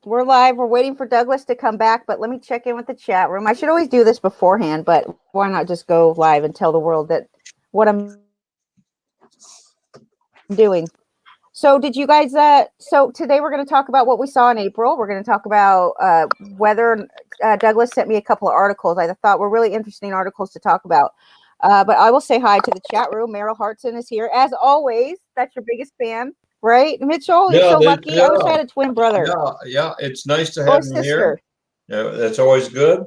We're live. We're waiting for Douglas to come back, but let me check in with the chat room. I should always do this beforehand, but why not just go live and tell the world that what I'm doing. So did you guys, so today we're going to talk about what we saw in April. We're going to talk about whether Douglas sent me a couple of articles I thought were really interesting articles to talk about. But I will say hi to the chat room. Meryl Hartson is here. As always, that's your biggest fan. Right, Mitchell? You're so lucky. Yeah. I wish I had a twin brother. Yeah. It's nice to have him here. Yeah, that's always good.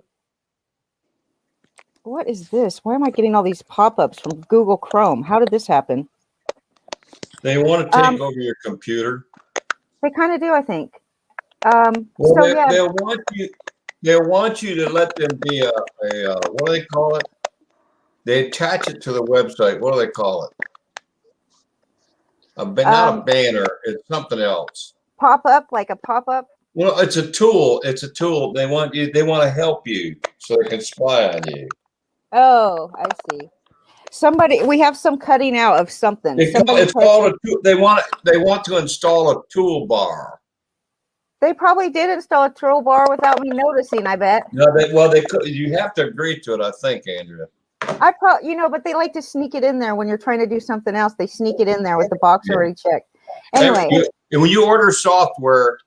What is this? Why am I getting all these pop-ups from Google Chrome? How did this happen? They want to take over your computer. They kind of do, I think. They'll want you to let them be a what do they call it? They attach it to the website. What do they call it? Not a banner. It's something else. Pop-up, like a pop-up. Well, it's a tool. It's a tool. They want to help you so they can spy on you. Oh, I see. We have some cutting out of something. They want to install a toolbar. They probably did install a toolbar without me noticing, I bet. No, you have to agree to it, I think, Andrea. But they like to sneak it in there when you're trying to do something else. They sneak it in there with the box already checked. Anyway. When you order software,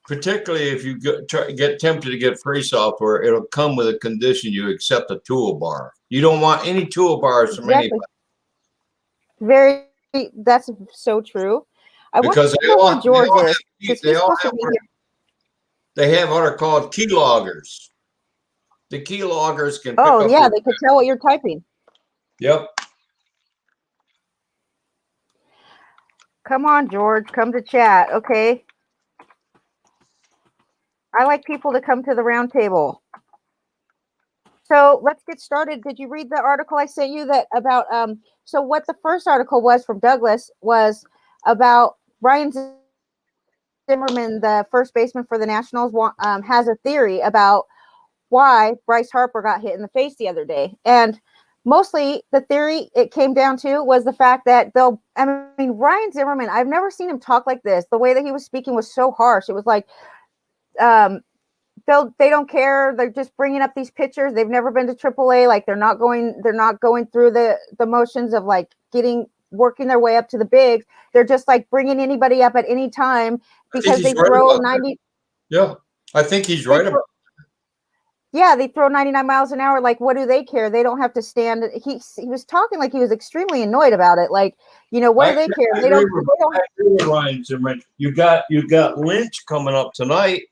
particularly if you get tempted to get free software, it'll come with a condition you accept a toolbar. You don't want any toolbars from anybody. That's so true. Because they have what are called keyloggers. The keyloggers can pick up. They can tell what you're typing. Yep. Come on, George, come to chat. Okay. I like people to come to the round table. So let's get started. Did you read the article I sent you so what the first article was from Douglas was about Ryan Zimmerman, the first baseman for the Nationals, has a theory about why Bryce Harper got hit in the face the other day. And mostly the theory it came down to was the fact that Ryan Zimmerman, I've never seen him talk like this. The way that he was speaking was so harsh. It was like, they don't care. They're just bringing up these pitchers. They've never been to AAA. Like they're not going through the motions of like working their way up to the bigs. They're just like bringing anybody up at any time because they throw 90. Yeah, I think he's right about that. Yeah, they throw 99 miles an hour. Like, what do they care? They don't have to stand. He was talking like he was extremely annoyed about it. Like, what do they care? They don't. I agree with Ryan Zimmerman. You got Lynch coming up tonight,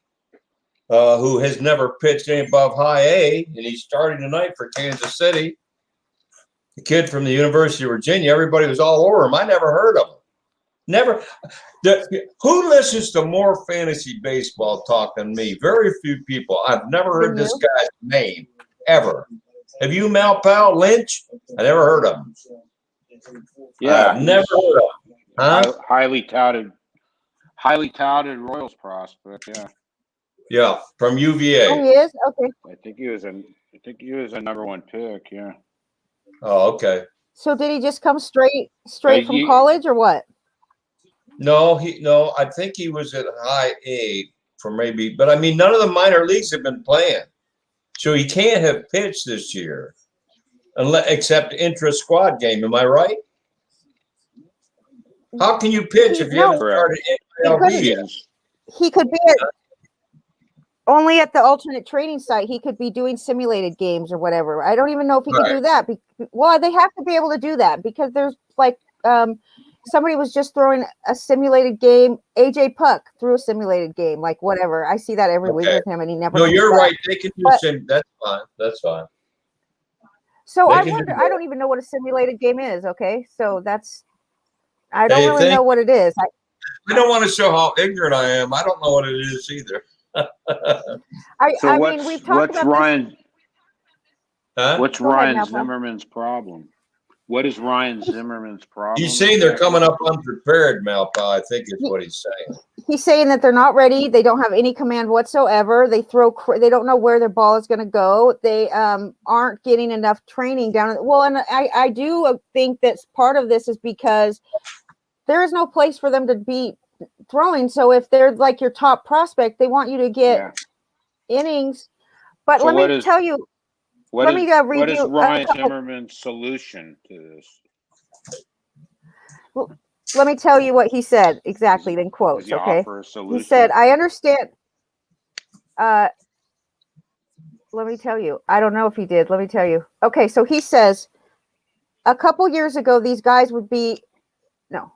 who has never pitched any above high A, and he's starting tonight for Kansas City. The kid from the University of Virginia. Everybody was all over him. I never heard of him. Never. Who listens to more fantasy baseball talk than me? Very few people. I've never heard this guy's name ever. Have you, Malpal Lynch? I never heard of him. Yeah, I've never heard of him. Huh? Highly touted Royals prospect. Yeah. Yeah, from UVA. Oh, he is? Okay. I think he was a number one pick. Yeah. Oh, okay. So did he just come straight from college or what? No, I think he was at high A for maybe, but I mean, none of the minor leagues have been playing, so he can't have pitched this year, except intra-squad game. Am I right? How can you pitch if you haven't started MLB yet? He could be only at the alternate training site. He could be doing simulated games or whatever. I don't even know if he could do that. Well, they have to be able to do that because there's like somebody was just throwing a simulated game. AJ Puck threw a simulated game, like whatever. I see that every week with him, and he never. No, you're right. They can do That's fine. That's fine. So I wonder. I don't even know what a simulated game is. Okay, so I don't really know what it is. I don't want to show how ignorant I am. I don't know what it is either. We've talked about Ryan? Huh? What's Ryan Zimmerman's problem? What is Ryan Zimmerman's problem? He's saying they're coming up unprepared, Malpa, I think is what he's saying. He's saying that they're not ready. They don't have any command whatsoever. They don't know where their ball is going to go. They aren't getting enough training down. Well, and I do think that part of this is because there is no place for them to be throwing. So if they're like your top prospect, they want you to get innings. But So let what me is- tell you, What let is me read what is you a Ryan couple. Zimmerman's solution to this? Let me tell you what he said exactly in Does quotes. he Okay, offer a solution? he said, "I understand." Let me tell you. I don't know if he did. Let me tell you. Okay, so he says, a couple years ago, these guys would be no.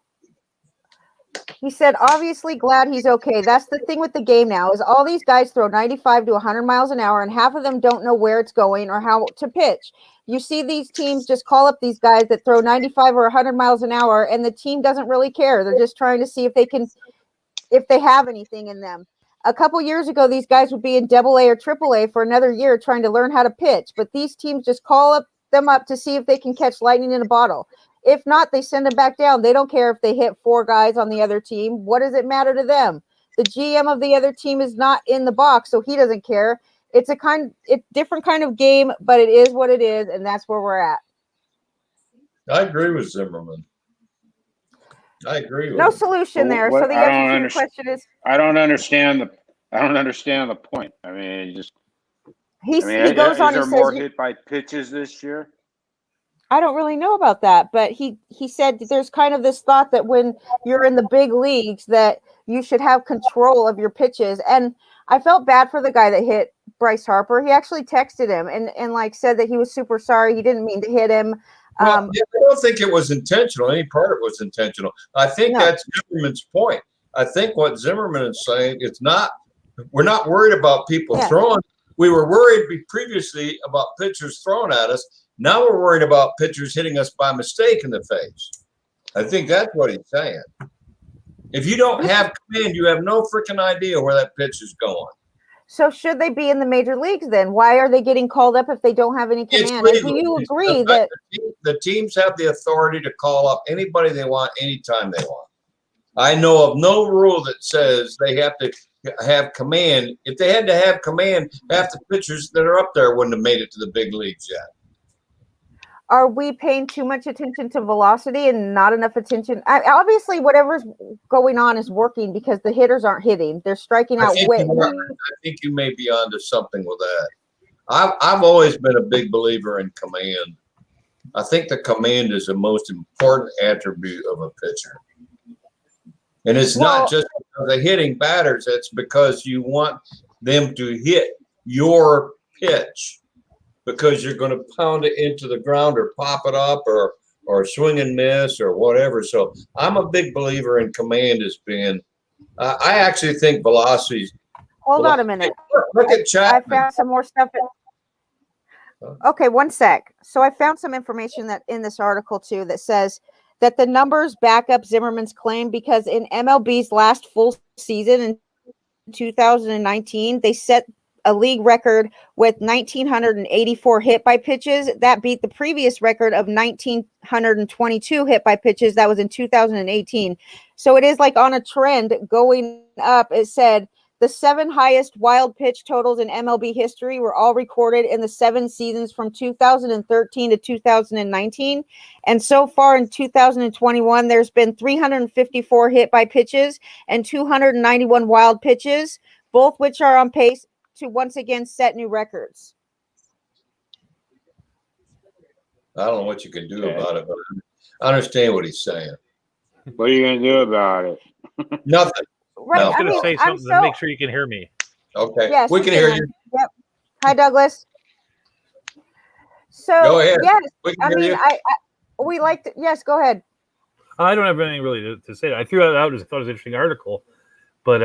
He said, obviously glad he's okay. That's the thing with the game now is all these guys throw 95 to 100 miles an hour, and half of them don't know where it's going or how to pitch. You see these teams just call up these guys that throw 95 or 100 miles an hour, and the team doesn't really care. They're just trying to see if they have anything in them. A couple years ago, these guys would be in AA or AAA for another year trying to learn how to pitch, but these teams just call them up to see if they can catch lightning in a bottle. If not, they send them back down. They don't care if they hit 4 guys on the other team. What does it matter to them? The GM of the other team is not in the box, so he doesn't care. It's different kind of game, but it is what it is, and that's where we're at. I agree with Zimmerman. I agree with No him. solution there. What- So the I don't answer to your understand. question is I don't understand the point. I mean, he goes on. Is there He more says, hit by pitches this year? I don't really know about that, but he said there's kind of this thought that when you're in the big leagues that you should have control of your pitches. And I felt bad for the guy that hit Bryce Harper. He actually texted him and like said that he was super sorry. He didn't mean to hit him. Well, I don't think it was intentional. Any part of it was intentional. I think that's Zimmerman's point. I think what Zimmerman is saying, we're not worried about people throwing. We were worried previously about pitchers throwing at us. Now we're worried about pitchers hitting us by mistake in the face. I think that's what he's saying. If you don't have command, you have no freaking idea where that pitch is going. So should they be in the major leagues then? Why are they getting called up if they don't have any command? And do you agree that the teams have the authority to call up anybody they want anytime they want? I know of no rule that says they have to have command. If they had to have command, half the pitchers that are up there wouldn't have made it to the big leagues yet. are we paying too much attention to velocity and not enough attention? Obviously, whatever's going on is working because the hitters aren't hitting; they're striking out. I think you may be onto something with that. I've always been a big believer in command. I think the command is the most important attribute of a pitcher, and it's not just because they're hitting batters. It's because you want them to hit your pitch, because you're going to pound it into the ground or pop it up or swing and miss or whatever. So I'm a big believer in command as being. I actually think velocity. Hold on a minute. Look at Chapman. I found some more stuff. Okay, one sec. So I found some information that in this article too that says that the numbers back up Zimmerman's claim because in MLB's last full season in 2019, they set a league record with 1,984 hit by pitches. That beat the previous record of 1,922 hit by pitches. That was in 2018. So it is like on a trend going up. It said the 7 highest wild pitch totals in MLB history were all recorded in the 7 seasons from 2013 to 2019. And so far in 2021, there's been 354 hit by pitches and 291 wild pitches, both which are on pace to once again set new records. I don't know what you can do about it, but I understand what he's saying. What are you going to do about it? Nothing. Right. No. I'm going to say something to make sure you can hear me. Okay. Yes, we can hear you. Yep. Hi, Douglas. So, go ahead. Yes, we can hear you. we like to, yes, go ahead. I don't have anything really to say. I threw that out as I thought it was an interesting article, but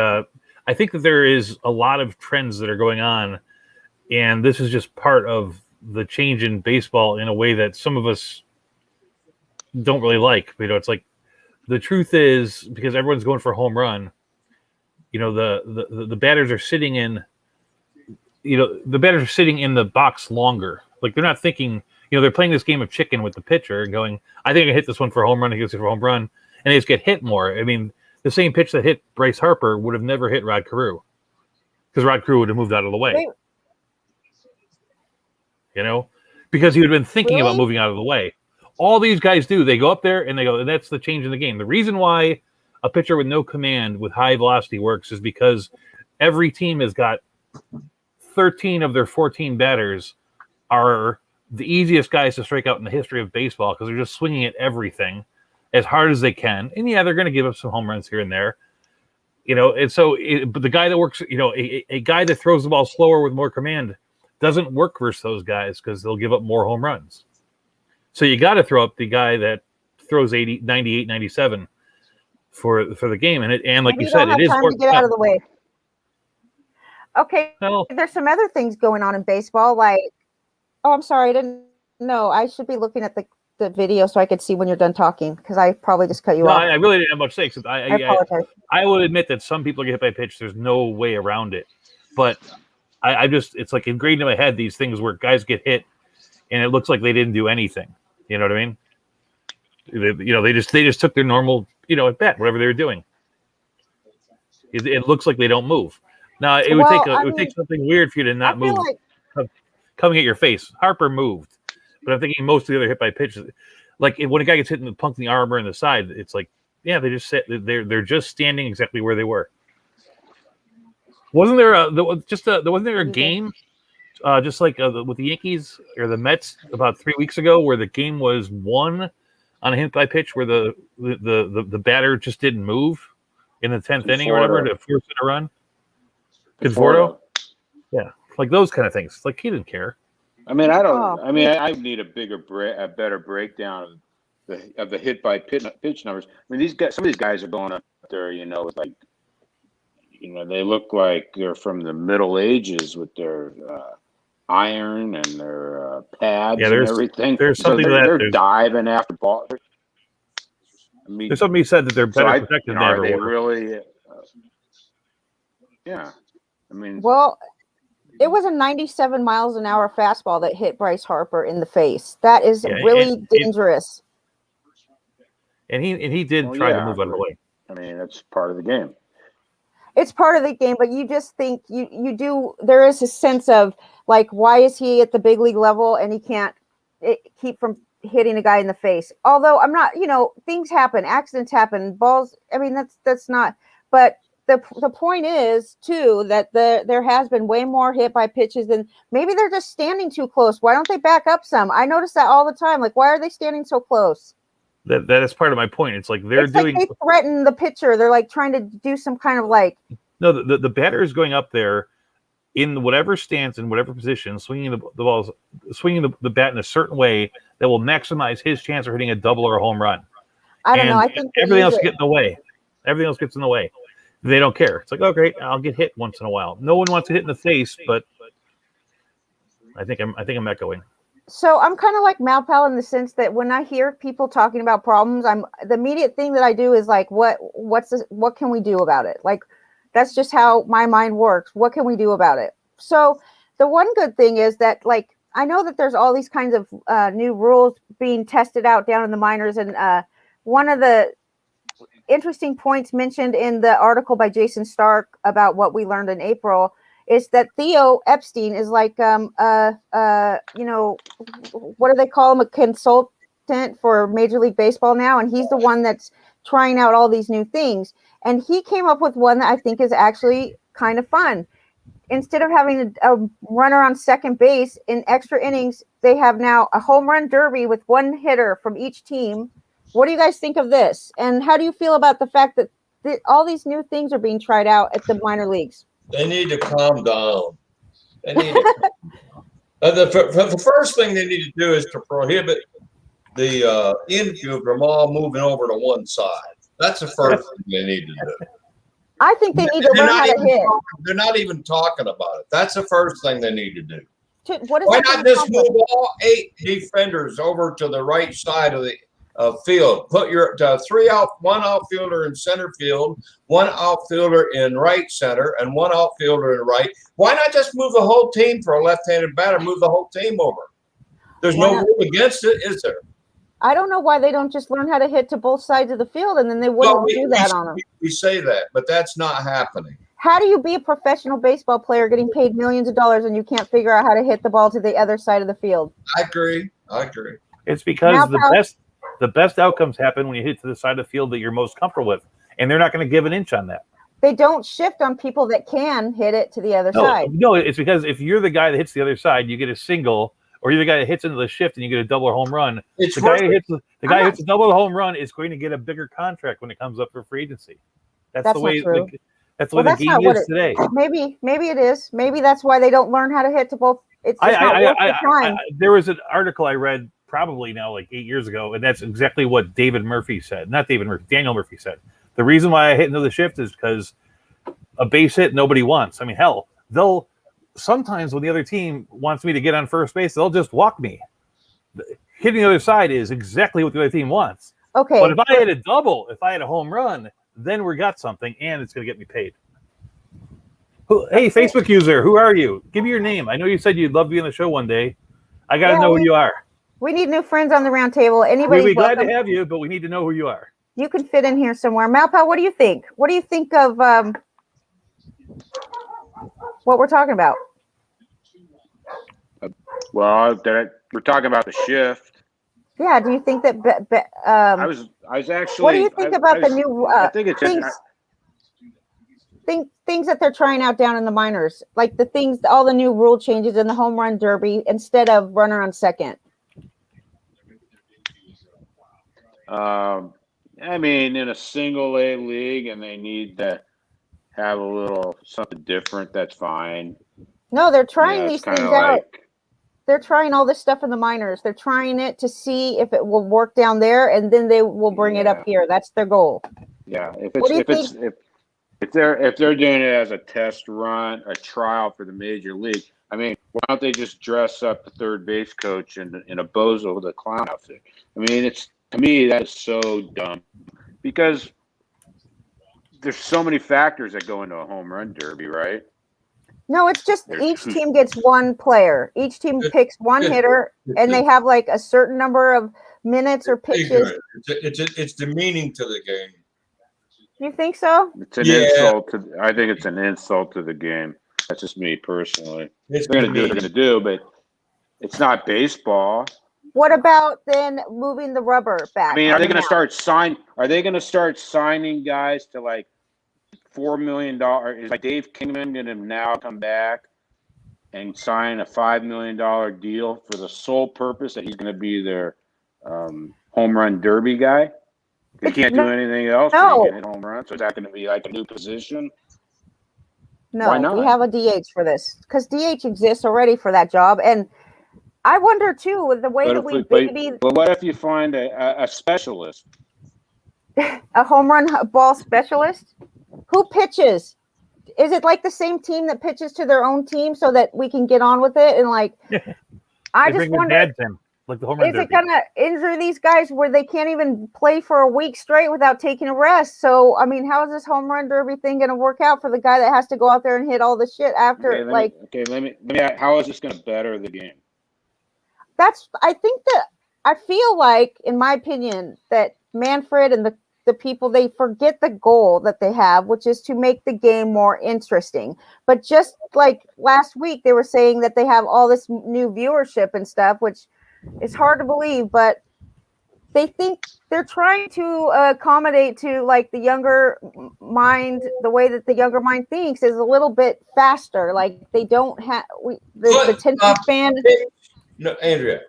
I think that there is a lot of trends that are going on, and this is just part of the change in baseball in a way that some of us don't really like. You know, it's like the truth is, because everyone's going for a home run, you know, the batters are sitting in, the batters are sitting in the box longer. Like they're not thinking, they're playing this game of chicken with the pitcher and going, I think I can hit this one for a home run, I can hit this for a home run, and they just get hit more. I mean, the same pitch that hit Bryce Harper would have never hit Rod Carew because Rod Carew would have moved out of the way. Because he would have been thinking about moving out of the way. All these guys do, they go up there and they go, and that's the change in the game. The reason why a pitcher with no command with high velocity works is because every team has got 13 of their 14 batters are the easiest guys to strike out in the history of baseball because they're just swinging at everything as hard as they can. And yeah, they're going to give up some home runs here and there. And so, but the guy that works, a guy that throws the ball slower with more command doesn't work versus those guys because they'll give up more home runs. So you got to throw up the guy that throws 80, 98, 97 for the game. And like you said, it is time to get out of the way. Okay, well, there's some other things going on in baseball. Like, oh, I'm sorry, I didn't know. I should be looking at the video so I could see when you're done talking because I probably just cut you off. I really didn't have much to say. Except I apologize. I will admit that some people get hit by pitch. There's no way around it. But I just, it's like ingrained in my head, these things where guys get hit and it looks like they didn't do anything. You know what I mean? They just took their normal, at bat, whatever they were doing. It looks like they don't move. Now it would take something weird for you to not move coming at your face. Harper moved, but I'm thinking most of the other hit by pitches, like when a guy gets hit in the punk in the arm or in the side, it's like, yeah, they just sit. They're just standing exactly where they were. Wasn't there a game, just like with the Yankees or the Mets about 3 weeks ago, where the game was won on a hit by pitch, where the batter just didn't move in the 10th inning or whatever to force it a run. Conforto? Yeah, like those kind of things. Like he didn't care. I mean, I need a better breakdown of the hit by pitch numbers. I mean, some of these guys are going up there, with like, they look like they're from the Middle Ages with their iron and their pads and everything. There's something they're diving after ball. I mean, there's somebody said that they're better protected than are ever. They really? Yeah. I mean, well, it was a 97 miles an hour fastball that hit Bryce Harper in the face. That is really dangerous. And he did try to move out of the way. I mean, that's part of the game. It's part of the game, but you just think you do. There is a sense of like, why is he at the big league level and he can't keep from hitting a guy in the face? Although I'm not, things happen, accidents happen, balls. I mean, that's not. But the point is too that there has been way more hit by pitches than maybe they're just standing too close. Why don't they back up some? I notice that all the time. Like, why are they standing so close? That is part of my point. It's like they threaten the pitcher. They're like trying to do some kind of like. No, the batter is going up there in whatever stance, in whatever position, swinging the balls, swinging the bat in a certain way that will maximize his chance of hitting a double or a home run. I don't know. I think everything else gets in the way. Everything else gets in the way. They don't care. It's like, oh great, I'll get hit once in a while. No one wants to hit in the face, but I think I'm echoing. So I'm kind of like Malpal in the sense that when I hear people talking about problems, the immediate thing that I do is like, what can we do about it? Like, that's just how my mind works. What can we do about it? So the one good thing is that, like, I know that there's all these kinds of new rules being tested out down in the minors. And one of the interesting points mentioned in the article by Jason Stark about what we learned in April is that Theo Epstein is like, what do they call him? A consultant for Major League Baseball now. And he's the one that's trying out all these new things. And he came up with one that I think is actually kind of fun. Instead of having a runner on second base in extra innings, they have now a home run derby with one hitter from each team. What do you guys think of this? And how do you feel about the fact that all these new things are being tried out at the minor leagues? They need to calm down. They need to calm down. The first thing they need to do is to prohibit the infield from all moving over to one side. That's the first thing they need to do. I think they need to learn how to hit. They're not even talking about it. That's the first thing they need to do. Why not just move all 8 defenders over to the right side of the field? Put your one outfielder in center field, one outfielder in right center, and one outfielder in right. Why not just move the whole team for a left-handed batter? Move the whole team over. There's no rule against it, is there? I don't know why they don't just learn how to hit to both sides of the field, and then they wouldn't do that on them. We say that, but that's not happening. How do you be a professional baseball player getting paid millions of dollars and you can't figure out how to hit the ball to the other side of the field? I agree. It's because the best outcomes happen when you hit to the side of the field that you're most comfortable with. and they're not going to give an inch on that. They don't shift on people that can hit it to the other side. No, it's because if you're the guy that hits the other side, you get a single, or you're the guy that hits into the shift and you get a double or home run. It's the guy who hits a double or home run is going to get a bigger contract when it comes up for free agency. That's the way. That's the way the game is today. Maybe it is. Maybe that's why they don't learn how to hit to both. It's just not worth the time. There was an article I read probably now like 8 years ago, and that's exactly what David Murphy said. Not David Murphy, Daniel Murphy said. The reason why I hit into the shift is because a base hit nobody wants. I mean, hell, they'll sometimes when the other team wants me to get on first base, they'll just walk me. Hitting the other side is exactly what the other team wants. Okay. But if I had a double, if I had a home run, then we got something, and it's going to get me paid. Hey, Facebook user, who are you? Give me your name. I know you said you'd love to be on the show one day. I got to know who you are. We need new friends on the round table. Anybody? We'd be glad to have you, but we need to know who you are. You can fit in here somewhere. Malpal, what do you think? What do you think of what we're talking about? Well, we're talking about the shift. Yeah. Do you think that? I was actually. What do you think about the new? I think it's things that they're trying out down in the minors, like all the new rule changes in the home run derby instead of runner on second. I mean, in a single A league, and they need to have a little something different. That's fine. No, they're trying these things out. Like, they're trying all this stuff in the minors. They're trying it to see if it will work down there, and then they will bring it up here. That's their goal. Yeah, if they're doing it as a test run, a trial for the major league, I mean, why don't they just dress up the third base coach in a bozo with a clown outfit? I mean, to me that is so dumb because there's so many factors that go into a home run derby, right? No, it's just each team gets one player. Each team picks one hitter, and they have like a certain number of minutes or pitches. It's demeaning to the game. You think so? It's an insult I think it's an insult to the game. That's just me personally. They're going to do what they're going to do, but it's not baseball. What about then moving the rubber back? I mean, are they going to start signing guys to like $4 million? Is like Dave Kingman going to now come back and sign a $5 million deal for the sole purpose that he's going to be their home run derby guy? He can't do anything else. No. He can hit home runs. So is that going to be like a new position? No, why not? We have a DH for this because DH exists already for that job. And I wonder too, with the way But what if you find a specialist? A home run ball specialist? Who pitches? Is it like the same team that pitches to their own team so that we can get on with it? And like, I just wonder. Like the home run is it gonna injure these guys where they can't even play for a week straight without taking a rest? So I mean, how is this home run derby thing gonna work out for the guy that has to go out there and hit all the shit after? Let me. How is this gonna better the game? I think that I feel like, in my opinion, that Manfred and the people, they forget the goal that they have, which is to make the game more interesting. But just like last week, they were saying that they have all this new viewership and stuff, which it's hard to believe, but they think they're trying to accommodate to like the younger mind. The way that the younger mind thinks is a little bit faster. Like they don't have the attention span. No, Andrea,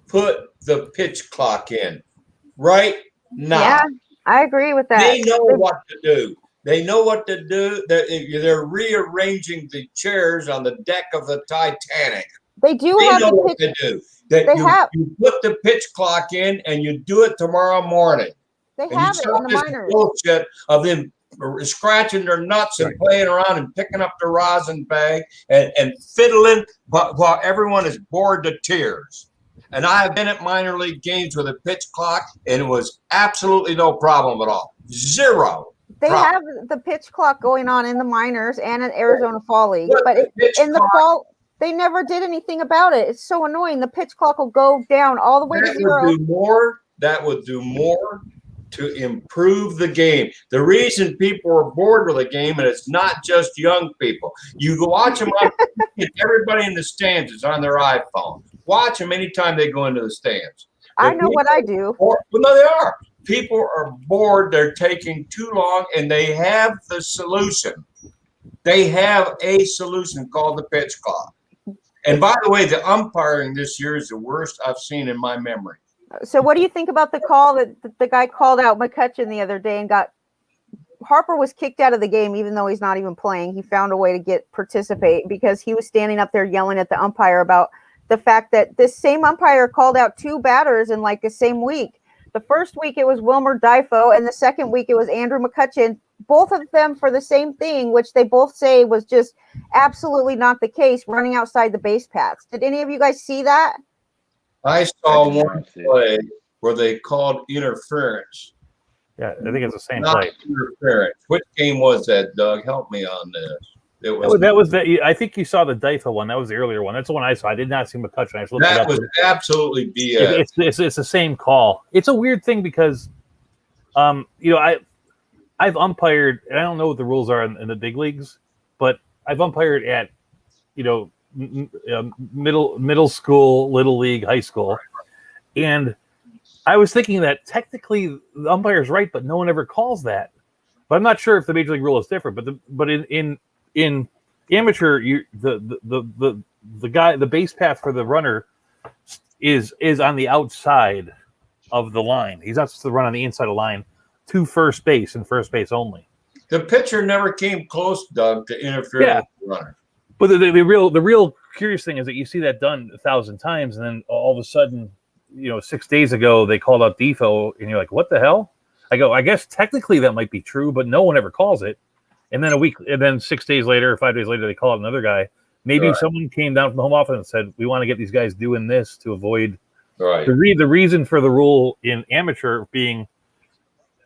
put the pitch clock in right now. Yeah, I agree with that. They know what to do. They know what to do. They're rearranging the chairs on the deck of the Titanic. They know what to do. You put the pitch clock in and you do it tomorrow morning. They have it in the minors. Bullshit of them scratching their nuts and playing around and picking up the rosin bag and fiddling while everyone is bored to tears. And I have been at minor league games with a pitch clock, and it was absolutely no problem at all. Zero. They have the pitch clock going on in the minors and in Arizona Fall League, but in the fall. They never did anything about it. It's so annoying. The pitch clock will go down all the way to zero. That would do more to improve the game. The reason people are bored with the game, and it's not just young people. You go watch them on everybody in the stands is on their iPhone. Watch them anytime they go into the stands. I know what I do. No, they are. people are bored. They're taking too long, and they have the solution. They have a solution called the pitch clock. And by the way, the umpiring this year is the worst I've seen in my memory. So what do you think about the call that the guy called out McCutcheon the other day and Harper was kicked out of the game even though he's not even playing. He found a way to participate because he was standing up there yelling at the umpire about the fact that this same umpire called out 2 batters in like the same week. The first week it was Wilmer Difo, and the second week it was Andrew McCutcheon, both of them for the same thing, which they both say was just absolutely not the case, running outside the base paths. Did any of you guys see that? I saw one play where they called interference. Yeah, I think it's the same Not play. interference. Which game was that, Doug? Help me on this. It was That was the. I think you saw the Difo one. That was the earlier one. That's the one I saw. I did not see McCutcheon. I just looked it that up. was absolutely BS. It's the same call. It's a weird thing because, I've umpired, and I don't know what the rules are in the big leagues, but I've umpired at, middle school, little league, high school, and I was thinking that technically the umpire's right, but no one ever calls that. But I'm not sure if the major league rule is different. But in amateur, the guy, the base path for the runner is on the outside of the line. He's not supposed to run on the inside of the line to first base and first base only. The pitcher never came close, Doug, to interfere with the runner. But the real curious thing is that you see that done 1,000 times, and then all of a sudden, 6 days ago they called out Defo, and you're like, what the hell? I go, I guess technically that might be true, but no one ever calls it. And then 6 days later or 5 days later, they call out another guy. Maybe someone came down from the home office and said, we want to get these guys doing this to avoid the reason for the rule in amateur being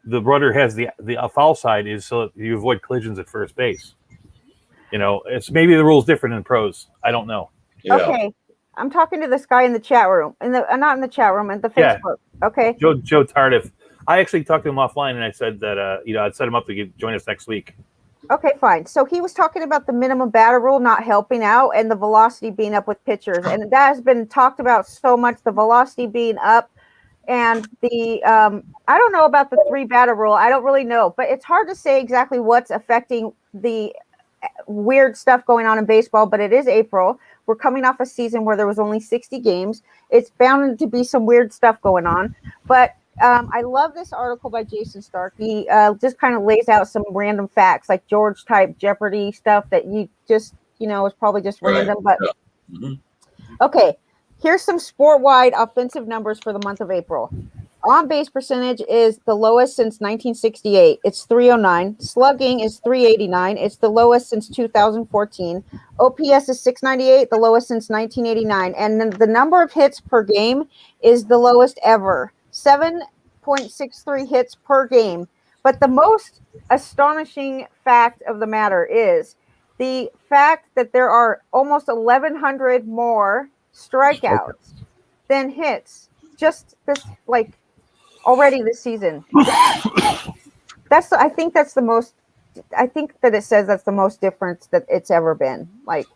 the runner has the foul side is so that you avoid collisions at first base. It's maybe the rule's different in pros. I don't know. Yeah. Okay. I'm talking to this guy in the chat room, not in the chat room, at the Facebook. Yeah. Okay. Joe Tardif. I actually talked to him offline, and I said that I'd set him up to join us next week. Okay, fine. So he was talking about the minimum batter rule not helping out and the velocity being up with pitchers, and that has been talked about so much. The velocity being up, and the I don't know about the 3 batter rule. I don't really know, but it's hard to say exactly what's affecting the weird stuff going on in baseball. But it is April. We're coming off a season where there was only 60 games. It's bound to be some weird stuff going on, but. I love this article by Jason Stark. He just kind of lays out some random facts, like George type Jeopardy stuff that you just, is probably just random. But okay, here's some sport-wide offensive numbers for the month of April. On-base percentage is the lowest since 1968. It's 309. Slugging is 389. It's the lowest since 2014. OPS is 698, the lowest since 1989. And then the number of hits per game is the lowest ever. 7.63 hits per game. But the most astonishing fact of the matter is the fact that there are almost 1,100 more strikeouts than hits just already this season. I think that it says that's the most difference that it's ever been.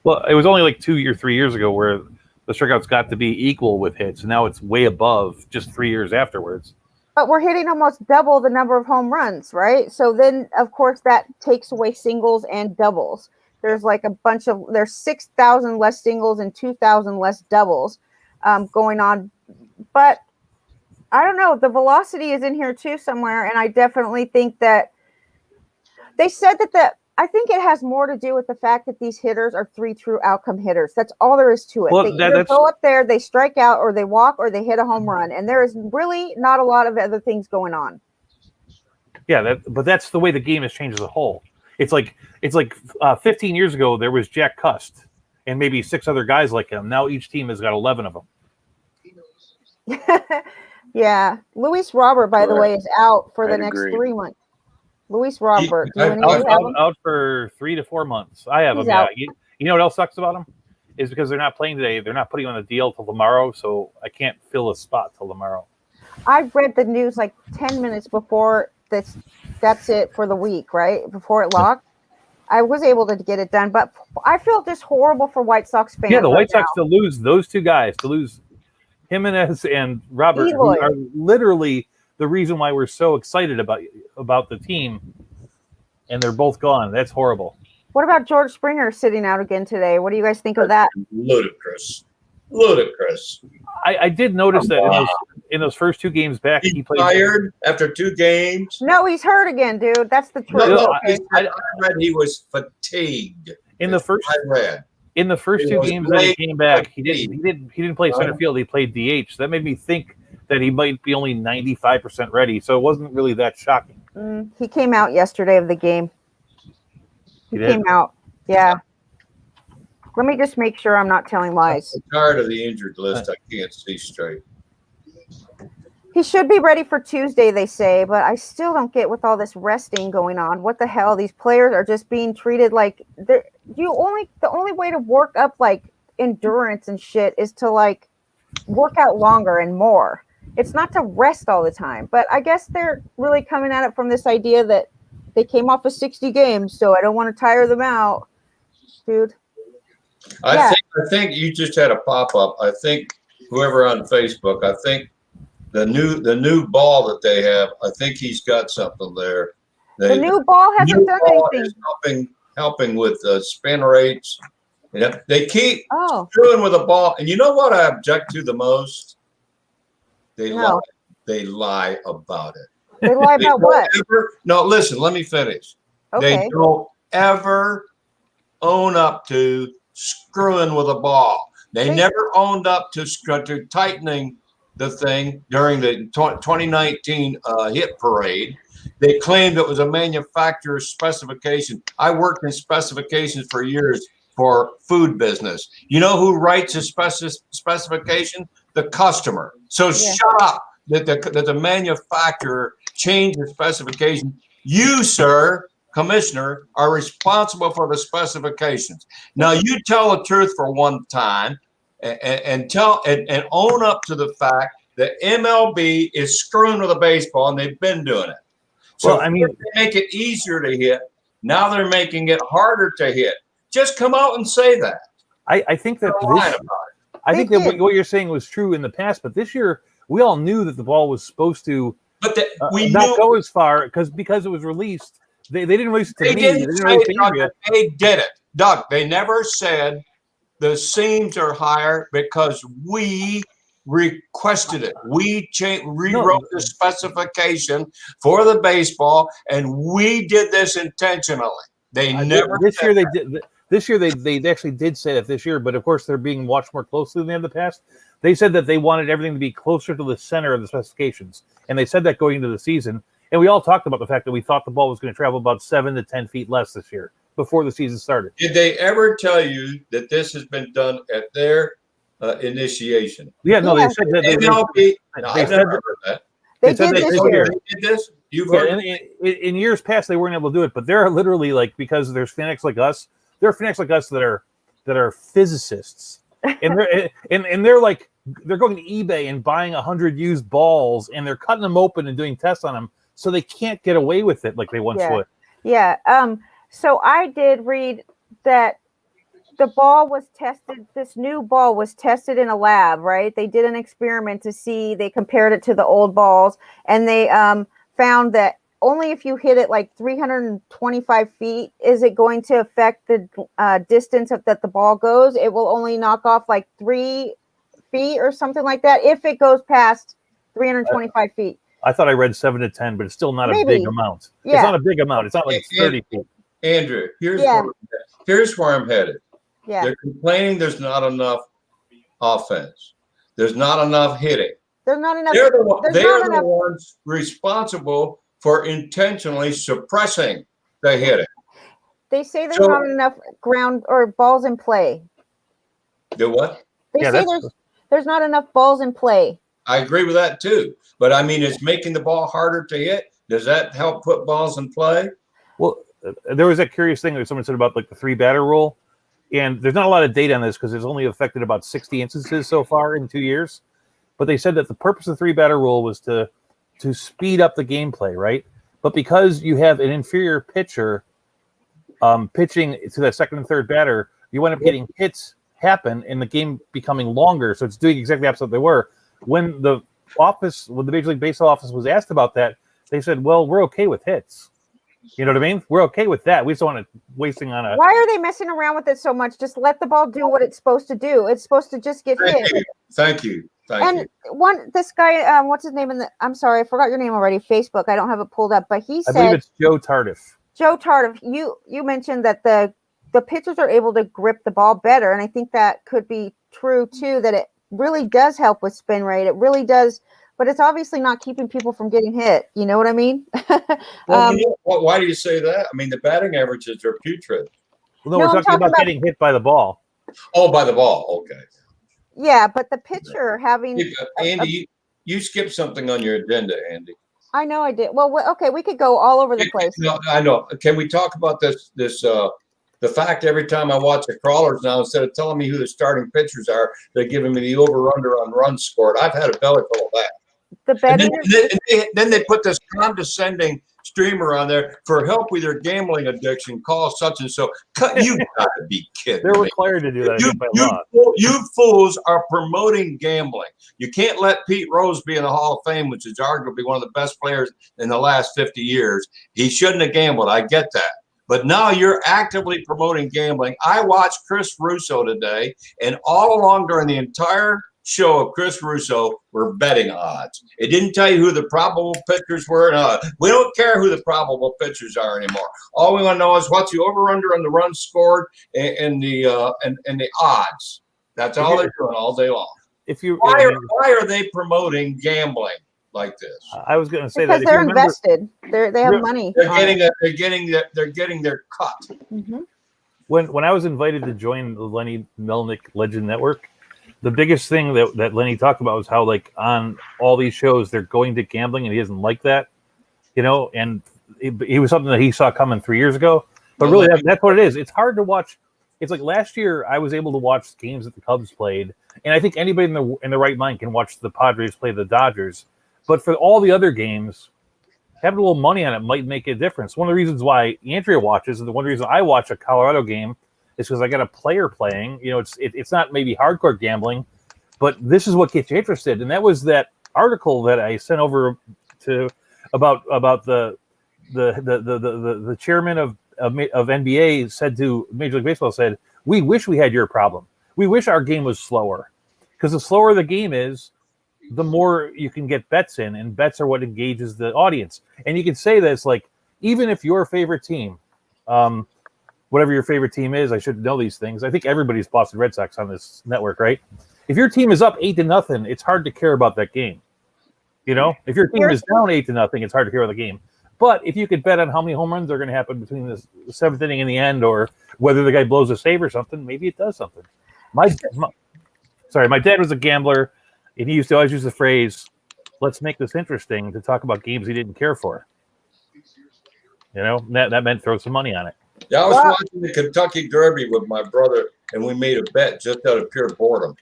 Well, it was only 2 or 3 years ago where the strikeouts got to be equal with hits, and now it's way above just 3 years afterwards. But we're hitting almost double the number of home runs, right? So then, of course, that takes away singles and doubles. There's there's 6,000 less singles and 2,000 less doubles going on. But I don't know. The velocity is in here too somewhere, and I definitely think that they said that I think it has more to do with the fact that these hitters are 3 true outcome hitters. That's all there is to it. Well, they either go up there, they strike out, or they walk, or they hit a home run. And there is really not a lot of other things going on. Yeah, but that's the way the game has changed as a whole. It's like 15 years ago, there was Jack Cust and maybe 6 other guys like him. Now each team has got 11 of them. Yeah. Luis Robert, by the way, is out for the next 3 months. Luis Robert. Out for 3 to 4 months. I have him. Yeah. You know what else sucks about him? Is because they're not playing today. They're not putting on a deal till tomorrow, so I can't fill a spot till tomorrow. I read the news 10 minutes before this. That's it for the week, right? Before it locked. I was able to get it done, but I feel just horrible for White Sox fans. Yeah, the White Sox to lose those 2 guys, to lose Jimenez and Robert, who are literally the reason why we're so excited about the team, and they're both gone. That's horrible. What about George Springer sitting out again today? What do you guys think of that? Ludicrous. I did notice that in those first 2 games back, he played tired after 2 games. No, he's hurt again, dude. That's the truth. No, Okay. I read he was fatigued. in the first He 2 was games that he late came back. He fatigued. didn't play center field. He played DH. So that made me think that he might be only 95% ready. So it wasn't really that shocking. He came out yesterday of the game. He did? came out. Yeah. Let me just make sure I'm not telling lies. I'm tired of the injured list. I can't see straight. He should be ready for Tuesday, they say, but I still don't get with all this resting going on. What the hell? These players are just being treated like the only way to work up like endurance and shit is to like work out longer and more. It's not to rest all the time. But I guess they're really coming at it from this idea that they came off of 60 games, so I don't want to tire them out. Dude. I think you just had a pop-up. I think whoever on Facebook, I think the new ball that they have, I think he's got something there. The new ball hasn't done anything. Is helping with spin rates. And they keep screwing with the ball. And you know what I object to the most? They lie about it. They lie about what? No, listen, let me finish. Okay. They don't ever own up to screwing with a ball. They never owned up to tightening the thing during the 2019 hit parade. They claimed it was a manufacturer's specification. I worked in specifications for years for food business. You know who writes a specification? The customer. So shut up that the manufacturer changed the specification. You, sir, commissioner, are responsible for the specifications. Now you tell the truth for one time and own up to the fact that MLB is screwing with the baseball, and they've been doing it. So they make it easier to hit. Now they're making it harder to hit. Just come out and say that. I think that what you're saying was true in the past, but this year we all knew that the ball was supposed to not go as far because it was released. They didn't release it to me. They did it, Doug. They never said the seams are higher because we requested it. We rewrote the specification for the baseball, and we did this intentionally. They never. This year they did. This year they actually did say that this year, but of course they're being watched more closely than they have in the past. They said that they wanted everything to be closer to the center of the specifications, and they said that going into the season. And we all talked about the fact that we thought the ball was going to travel about 7 to 10 feet less this year before the season started. Did they ever tell you that this has been done at their initiation? Yeah, no, they said that. I've never heard that. They did this year. They did this? You've heard in years past they weren't able to do it, but they're literally like, because there's fanatics like us. There are fanatics like us that are physicists, and they're like they're going to eBay and buying 100 used balls, and they're cutting them open and doing tests on them, so they can't get away with it like they once would. Yeah. So I did read that the ball was tested. This new ball was tested in a lab, right? They did an experiment to see. They compared it to the old balls, and they found that only if you hit it like 325 feet is it going to affect the distance that the ball goes. It will only knock off like 3 feet or something like that if it goes past 325 feet. I thought I read 7 to 10, but it's still not a big amount. Yeah. It's not a big amount. It's not like 30 feet. Andrew, here's where I'm headed. Yeah. They're complaining there's not enough offense. There's not enough hitting. There's not enough. They're the ones responsible for intentionally suppressing the hitting. They say there's not enough ground or balls in play. Do what? They say there's not enough balls in play. I agree with that too. But I mean, it's making the ball harder to hit. Does that help put balls in play? Well, there was that curious thing that someone said about like the 3-batter rule. And there's not a lot of data on this because it's only affected about 60 instances so far in 2 years. But they said that the purpose of the 3-batter rule was to speed up the gameplay, right? But because you have an inferior pitcher pitching to that second and third batter, you end up getting hits happen and the game becoming longer. So it's doing exactly the opposite they were. When the office, when the Major League Baseball office was asked about that, they said, "Well, we're okay with hits. You know what I mean? We're okay with that. We just don't want it wasting on a." Why are they messing around with it so much? Just let the ball do what it's supposed to do. It's supposed to just get hit. Thank you. And this guy, what's his name? I'm sorry, I forgot your name already. Facebook. I don't have it pulled up, but he said, I believe it's Joe Tardif. Joe Tardif. You mentioned that the pitchers are able to grip the ball better, and I think that could be true too. That it really does help with spin rate. It really does, but it's obviously not keeping people from getting hit. You know what I mean? Well, why do you say that? I mean, the batting averages are putrid. Well, no, we're talking about getting hit by the ball. Oh, by the ball. Okay. Yeah, but the pitcher having Andy, you skipped something on your agenda, Andy. I know I did. Well, okay, we could go all over the place. No, I know. Can we talk about this? The fact every time I watch the crawlers now, instead of telling me who the starting pitchers are, they're giving me the over/under on runs scored. I've had a belly full of that. The betting. Then they put this condescending streamer on there for help with your gambling addiction. Call such and so. You gotta be kidding They're me. required to do that by law. You fools are promoting gambling. You can't let Pete Rose be in the Hall of Fame, which is arguably one of the best players in the last 50 years. He shouldn't have gambled. I get that. But now you're actively promoting gambling. I watched Chris Russo today, and all along during the entire show of Chris Russo were betting odds. It didn't tell you who the probable pitchers were. We don't care who the probable pitchers are anymore. All we want to know is what's the over/under on the runs scored and the odds. That's all they're doing all day long. Why are they promoting gambling like this? I was going to say because that they're invested. They have money. They're getting their cut. Mm-hmm. When I was invited to join the Lenny Melnick Legend Network, the biggest thing that Lenny talked about was how, like, on all these shows, they're going to gambling, and he doesn't like that, you know, and it was something that he saw coming 3 years ago. But really, that's what it is. It's hard to watch. It's like last year, I was able to watch games that the Cubs played, and I think anybody in the right mind can watch the Padres play the Dodgers. But for all the other games, having a little money on it might make a difference. One of the reasons why Andrea watches, and the one reason I watch a Colorado game, is because I got a player playing. You know, it's not maybe hardcore gambling, but this is what gets you interested. And that was that article that I sent over to about the chairman of NBA said to Major League Baseball, said, "We wish we had your problem. We wish our game was slower, because the slower the game is, the more you can get bets in, and bets are what engages the audience." And you can say this, like, even if your favorite team, whatever your favorite team is, I should know these things. I think everybody's Boston Red Sox on this network, right? If your team is up 8-0, it's hard to care about that game. You know, if your team is down 8-0, it's hard to care about the game. But if you could bet on how many home runs are going to happen between the seventh inning and the end, or whether the guy blows a save or something, maybe it does something. My dad was a gambler, and he used to always use the phrase, "Let's make this interesting," to talk about games he didn't care for. You know, that meant throw some money on it. Yeah, I was watching the Kentucky Derby with my brother, and we made a bet just out of pure boredom.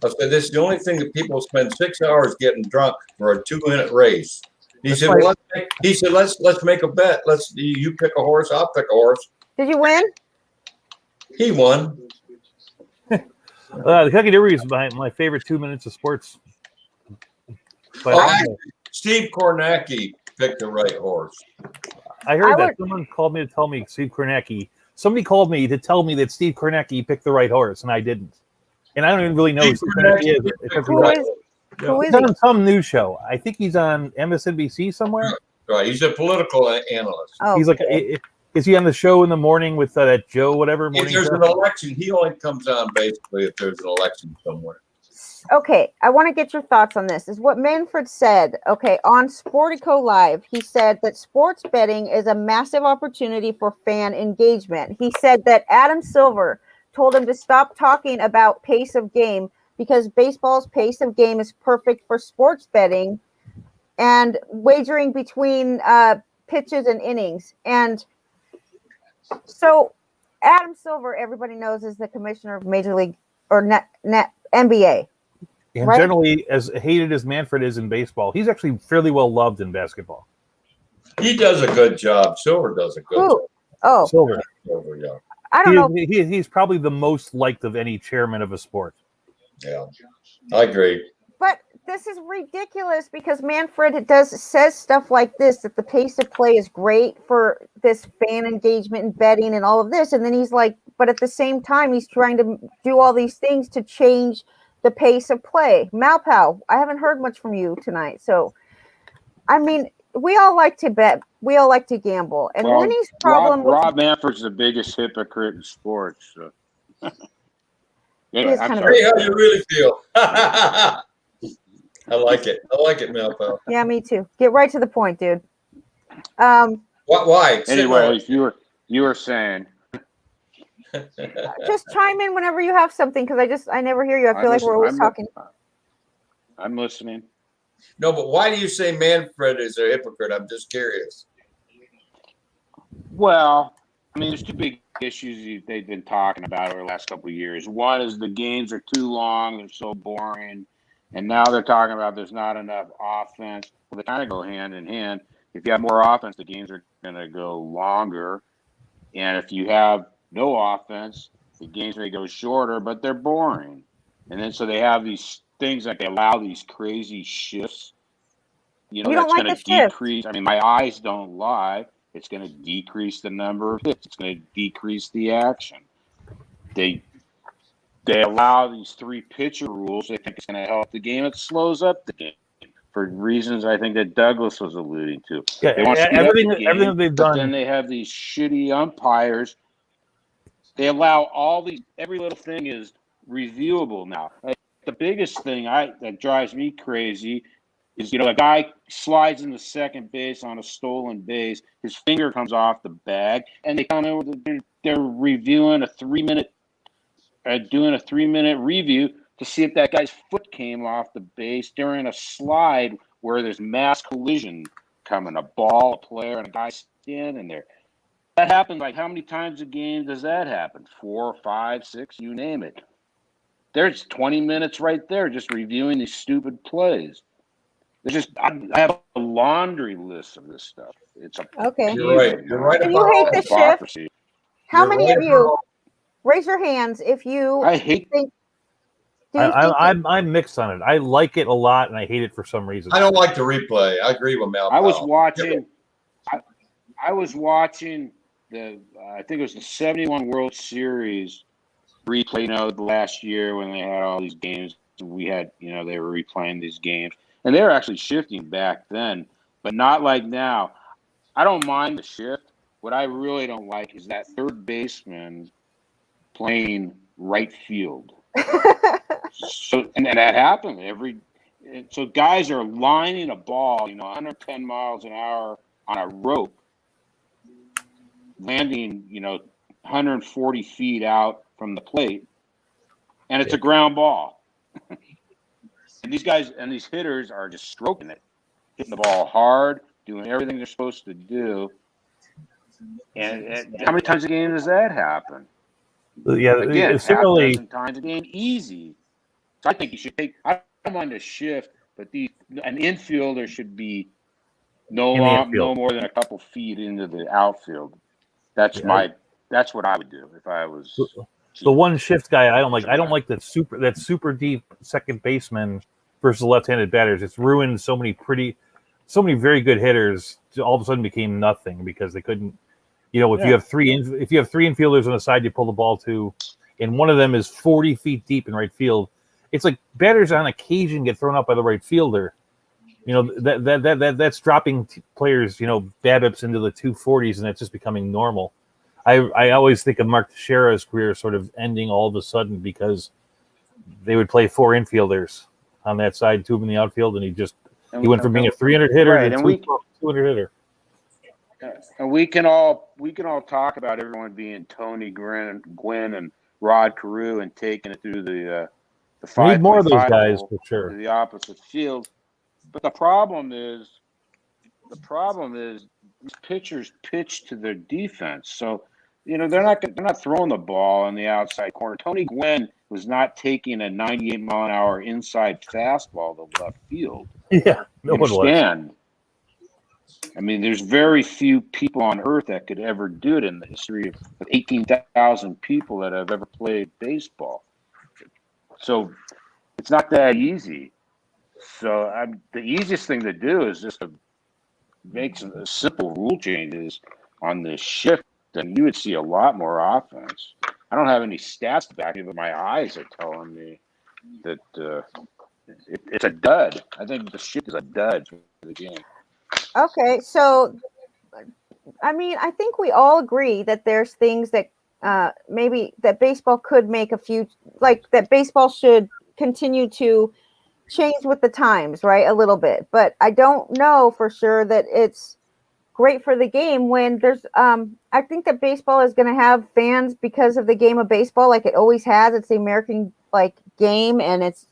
I said, "This is the only thing that people spend 6 hours getting drunk for a 2-minute race." He said, "Let's make a bet. You pick a horse, I'll pick a horse." Did you win? He won. The Kentucky Derby is my favorite 2 minutes of sports. But Steve Kornacki picked the right horse. I heard that someone called me to tell me Steve Kornacki. Somebody called me to tell me that Steve Kornacki picked the right horse, and I didn't. And I don't even really know who Steve Kornacki is. Who is he's on some news show. I think he's on MSNBC somewhere. Right, he's a political analyst. Oh, he's like, is he on the show in the morning with that Joe whatever? If there's an election, he only comes on basically if there's an election somewhere. Okay, I want to get your thoughts on this. Is what Manfred said, okay, on Sportico Live. He said that sports betting is a massive opportunity for fan engagement. He said that Adam Silver told him to stop talking about pace of game because baseball's pace of game is perfect for sports betting and wagering between pitches and innings. And so Adam Silver, everybody knows, is the commissioner of Major League or NBA. And right? Generally, as hated as Manfred is in baseball, he's actually fairly well loved in basketball. He does a good job. Silver does a good job. Oh, Silver, yeah. I don't know. He's probably the most liked of any chairman of a sport. Yeah, I agree. But this is ridiculous because Manfred says stuff like this, that the pace of play is great for this fan engagement and betting and all of this, and then he's like, but at the same time he's trying to do all these things to change the pace of play. Malpow, I haven't heard much from you tonight, so I mean, we all like to bet, we all like to gamble, and Lenny's problem Rob Manfred's the biggest hypocrite in sports. So. Anyway, I'm sorry. Hey, how you really feel? I like it. I like it, Malpo. Yeah, me too. Get right to the point, dude. Why? Anyway, you were saying. Just chime in whenever you have something, because I never hear you. I feel like we're always talking. I'm listening. No, but why do you say Manfred is a hypocrite? I'm just curious. Well, I mean, there's two big issues they've been talking about over the last couple of years. One is the games are too long, they're so boring. And now they're talking about there's not enough offense. Well, they kind of go hand in hand. If you have more offense, the games are going to go longer. And if you have no offense, the games may go shorter, but they're boring. And then so they have these things like they allow these crazy shifts. You know, that's going to decrease. I mean, my eyes don't lie. It's going to decrease the number of hits. It's going to decrease the action. They allow these 3 pitcher rules. They think it's going to help the game. It slows up the game for reasons I think that Douglas was alluding to. Yeah, they want to everything they've done. Then they have these shitty umpires. They allow every little thing is reviewable now. Like, the biggest thing that drives me crazy is, you know, a guy slides into second base on a stolen base, his finger comes off the bag, and they're reviewing doing a 3-minute review to see if that guy's foot came off the base during a slide where there's mass collision coming, a ball, a player, and a guy standing there. That happens, like, how many times a game does that happen? 4, 5, 6, you name it. There's 20 minutes right there just reviewing these stupid plays. I have a laundry list of this stuff. It's okay. You're right. You're right. And you hate the shift. How many of you raise your hands if you? I hate. I'm mixed on it. I like it a lot, and I hate it for some reason. I don't like the replay. I agree with Mel. I was watching. I was watching I think it was the '71 World Series replay. You know, the last year when they had all these games, we had, you know, they were replaying these games. And they were actually shifting back then, but not like now. I don't mind the shift. What I really don't like is that third baseman playing right field. And that happened so guys are lining a ball, you know, 110 miles an hour on a rope, landing, you know, 140 feet out from the plate, and it's a ground ball. And these guys and these hitters are just stroking it, hitting the ball hard, doing everything they're supposed to do. And how many times a game does that happen? Yeah, again, similarly, times a game, easy. So I think you should take. I don't mind a shift, but an infielder should be no more than a couple feet into the outfield. That's what I would do if I was. The one shift guy I don't like. I don't like that super deep second baseman versus left-handed batters. It's ruined so many very good hitters. All of a sudden became nothing because they couldn't. You know, if you have three infielders on the side, you pull the ball to, and one of them is 40 feet deep in right field. It's like batters on occasion get thrown out by the right fielder. You know, that's dropping players, you know, BABIPs into the 240s, and that's just becoming normal. I always think of Mark Teixeira's career sort of ending all of a sudden because they would play 4 infielders on that side, 2 in the outfield, and he went from being a 300 hitter to a 200 hitter. And we can all talk about everyone being Tony Gwynn and Rod Carew and taking it through the 5. Need more of those guys for sure. To the opposite field. But the problem is these pitchers pitch to their defense. So, you know, they're not throwing the ball in the outside corner. Tony Gwynn was not taking a 98-mile-an-hour inside fastball to left field. Yeah, no one was. I mean, there's very few people on earth that could ever do it in the history of 18,000 people that have ever played baseball. So it's not that easy. So the easiest thing to do is just to make some simple rule changes on the shift, and you would see a lot more offense. I don't have any stats to back it, but my eyes are telling me that it's a dud. I think the shift is a dud for the game. Okay, so I mean, I think we all agree that there's things that maybe that baseball could make a few, like that baseball should continue to change with the times, right? A little bit, but I don't know for sure that it's great for the game when there's I think that baseball is going to have fans because of the game of baseball, like it always has. It's the American like game, and it's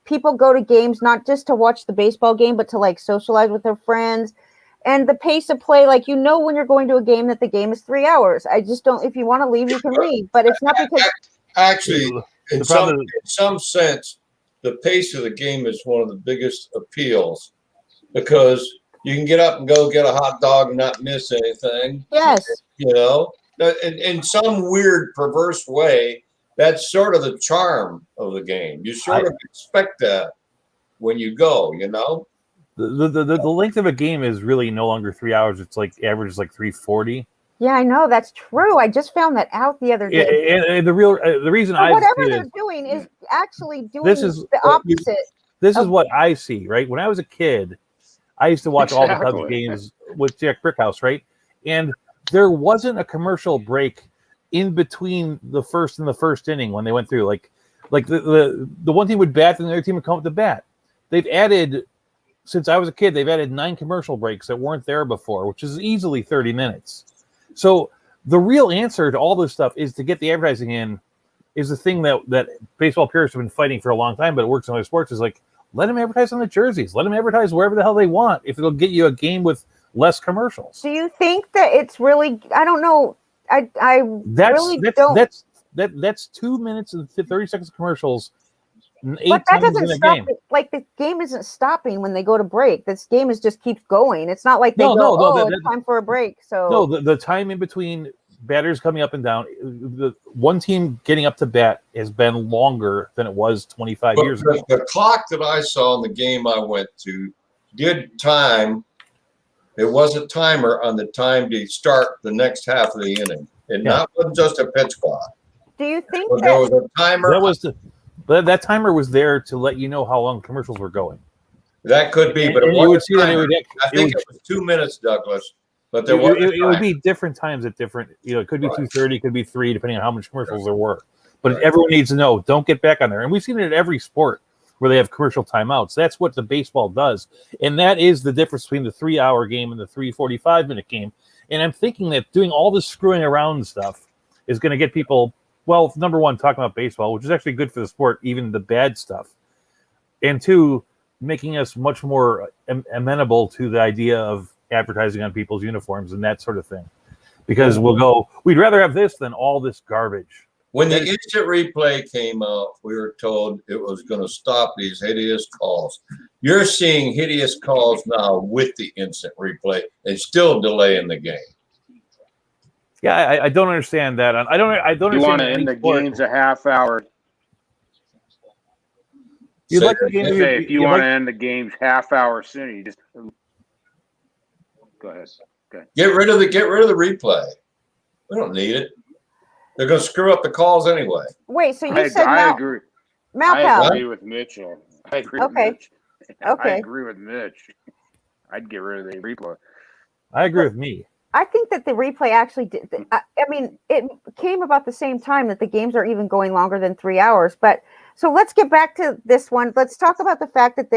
people go to games not just to watch the baseball game, but to like socialize with their friends. And the pace of play, like, when you're going to a game that the game is 3 hours. I just don't, if you want to leave, you can leave, but it's not because Actually, in The problem some sense, the pace of the game is one of the biggest appeals because you can get up and go get a hot dog and not miss anything. yes. In some weird, perverse way, that's sort of the charm of the game. You sort of expect that when you go, The length of a game is really no longer 3 hours. It's like average is like 340. Yeah, I know that's true. I just found that out the other Yeah, day. and the reason So I whatever see they're it, doing is actually doing This is- the opposite. this is what I see, right? When I was a kid, I used to watch all the Cubs Exactly. games with Jack Brickhouse, right? And there wasn't a commercial break in between the first and the first inning when they went through. Like the one team would bat and the other team would come up to bat. They've added, since I was a kid, they've added 9 commercial breaks that weren't there before, which is easily 30 minutes. So the real answer to all this stuff is to get the advertising in. Is the thing that baseball purists have been fighting for a long time, but it works in other sports. Is like, let them advertise on the jerseys. Let them advertise wherever the hell they want if it'll get you a game with less commercials. Do you think that it's really? I don't know. I really don't. That's 2 minutes and 30 seconds of commercials. 8 But that times doesn't in a stop. game. Like the game isn't stopping when they go to break. This game just keeps going. It's not like they No, go, no, it's time for a break. So No, the time in between batters coming up and down, the one team getting up to bat has been longer than it was 25 years ago. The clock that I saw in the game I went to did time. It was a timer on the time to start the next half of the inning. It wasn't just a pitch clock. do you think There that? was a timer. That timer was there to let you know how long commercials were going. That could be, but And you would see that I think it was 2 minutes, Douglas. But there it would be different times at different. It could be 2:30, it could be 3, depending on how much commercials there were. But everyone needs to know: don't get back on there. And we've seen it at every sport where they have commercial timeouts. That's what the baseball does, and that is the difference between the 3-hour game and the 3:45-minute game. And I'm thinking that doing all this screwing around stuff is going to get people. Well, number one, talking about baseball, which is actually good for the sport, even the bad stuff, and 2, making us much more amenable to the idea of advertising on people's uniforms and that sort of thing, because we'd rather have this than all this garbage. When the instant replay came out, we were told it was going to stop these hideous calls. You're seeing hideous calls now with the instant replay and still delaying the game. Yeah, I don't understand that. I don't You understand. want to end the game's a half hour. You'd like the game to Say be, if you want to end the game's half hour sooner, you just go ahead. Get rid of the replay. We don't need it. They're going to screw up the calls anyway. Wait, so you said I agree. I Malpal. agree with Mitchell. I agree with Okay. Mitch. Okay. I agree with Mitch. I'd get rid of the replay. I agree with me. I think that the replay actually did. I mean, it came about the same time that the games are even going longer than 3 hours. But so let's get back to this one. Let's talk about the fact that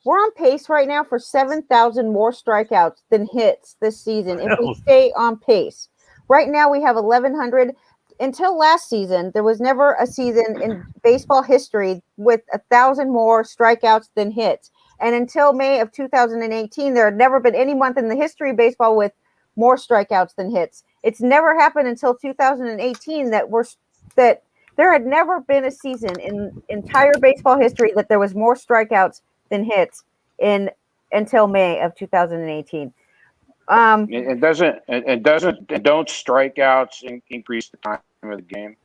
we're on pace right now for 7,000 more strikeouts than hits this season if we stay on pace. Right now we have 1,100. Until last season, there was never a season in baseball history with 1,000 more strikeouts than hits. And until May of 2018, there had never been any month in the history of baseball with more strikeouts than hits. It's never happened until 2018 that there had never been a season in entire baseball history that there was more strikeouts than hits until May of 2018. Don't strikeouts increase the time of the game?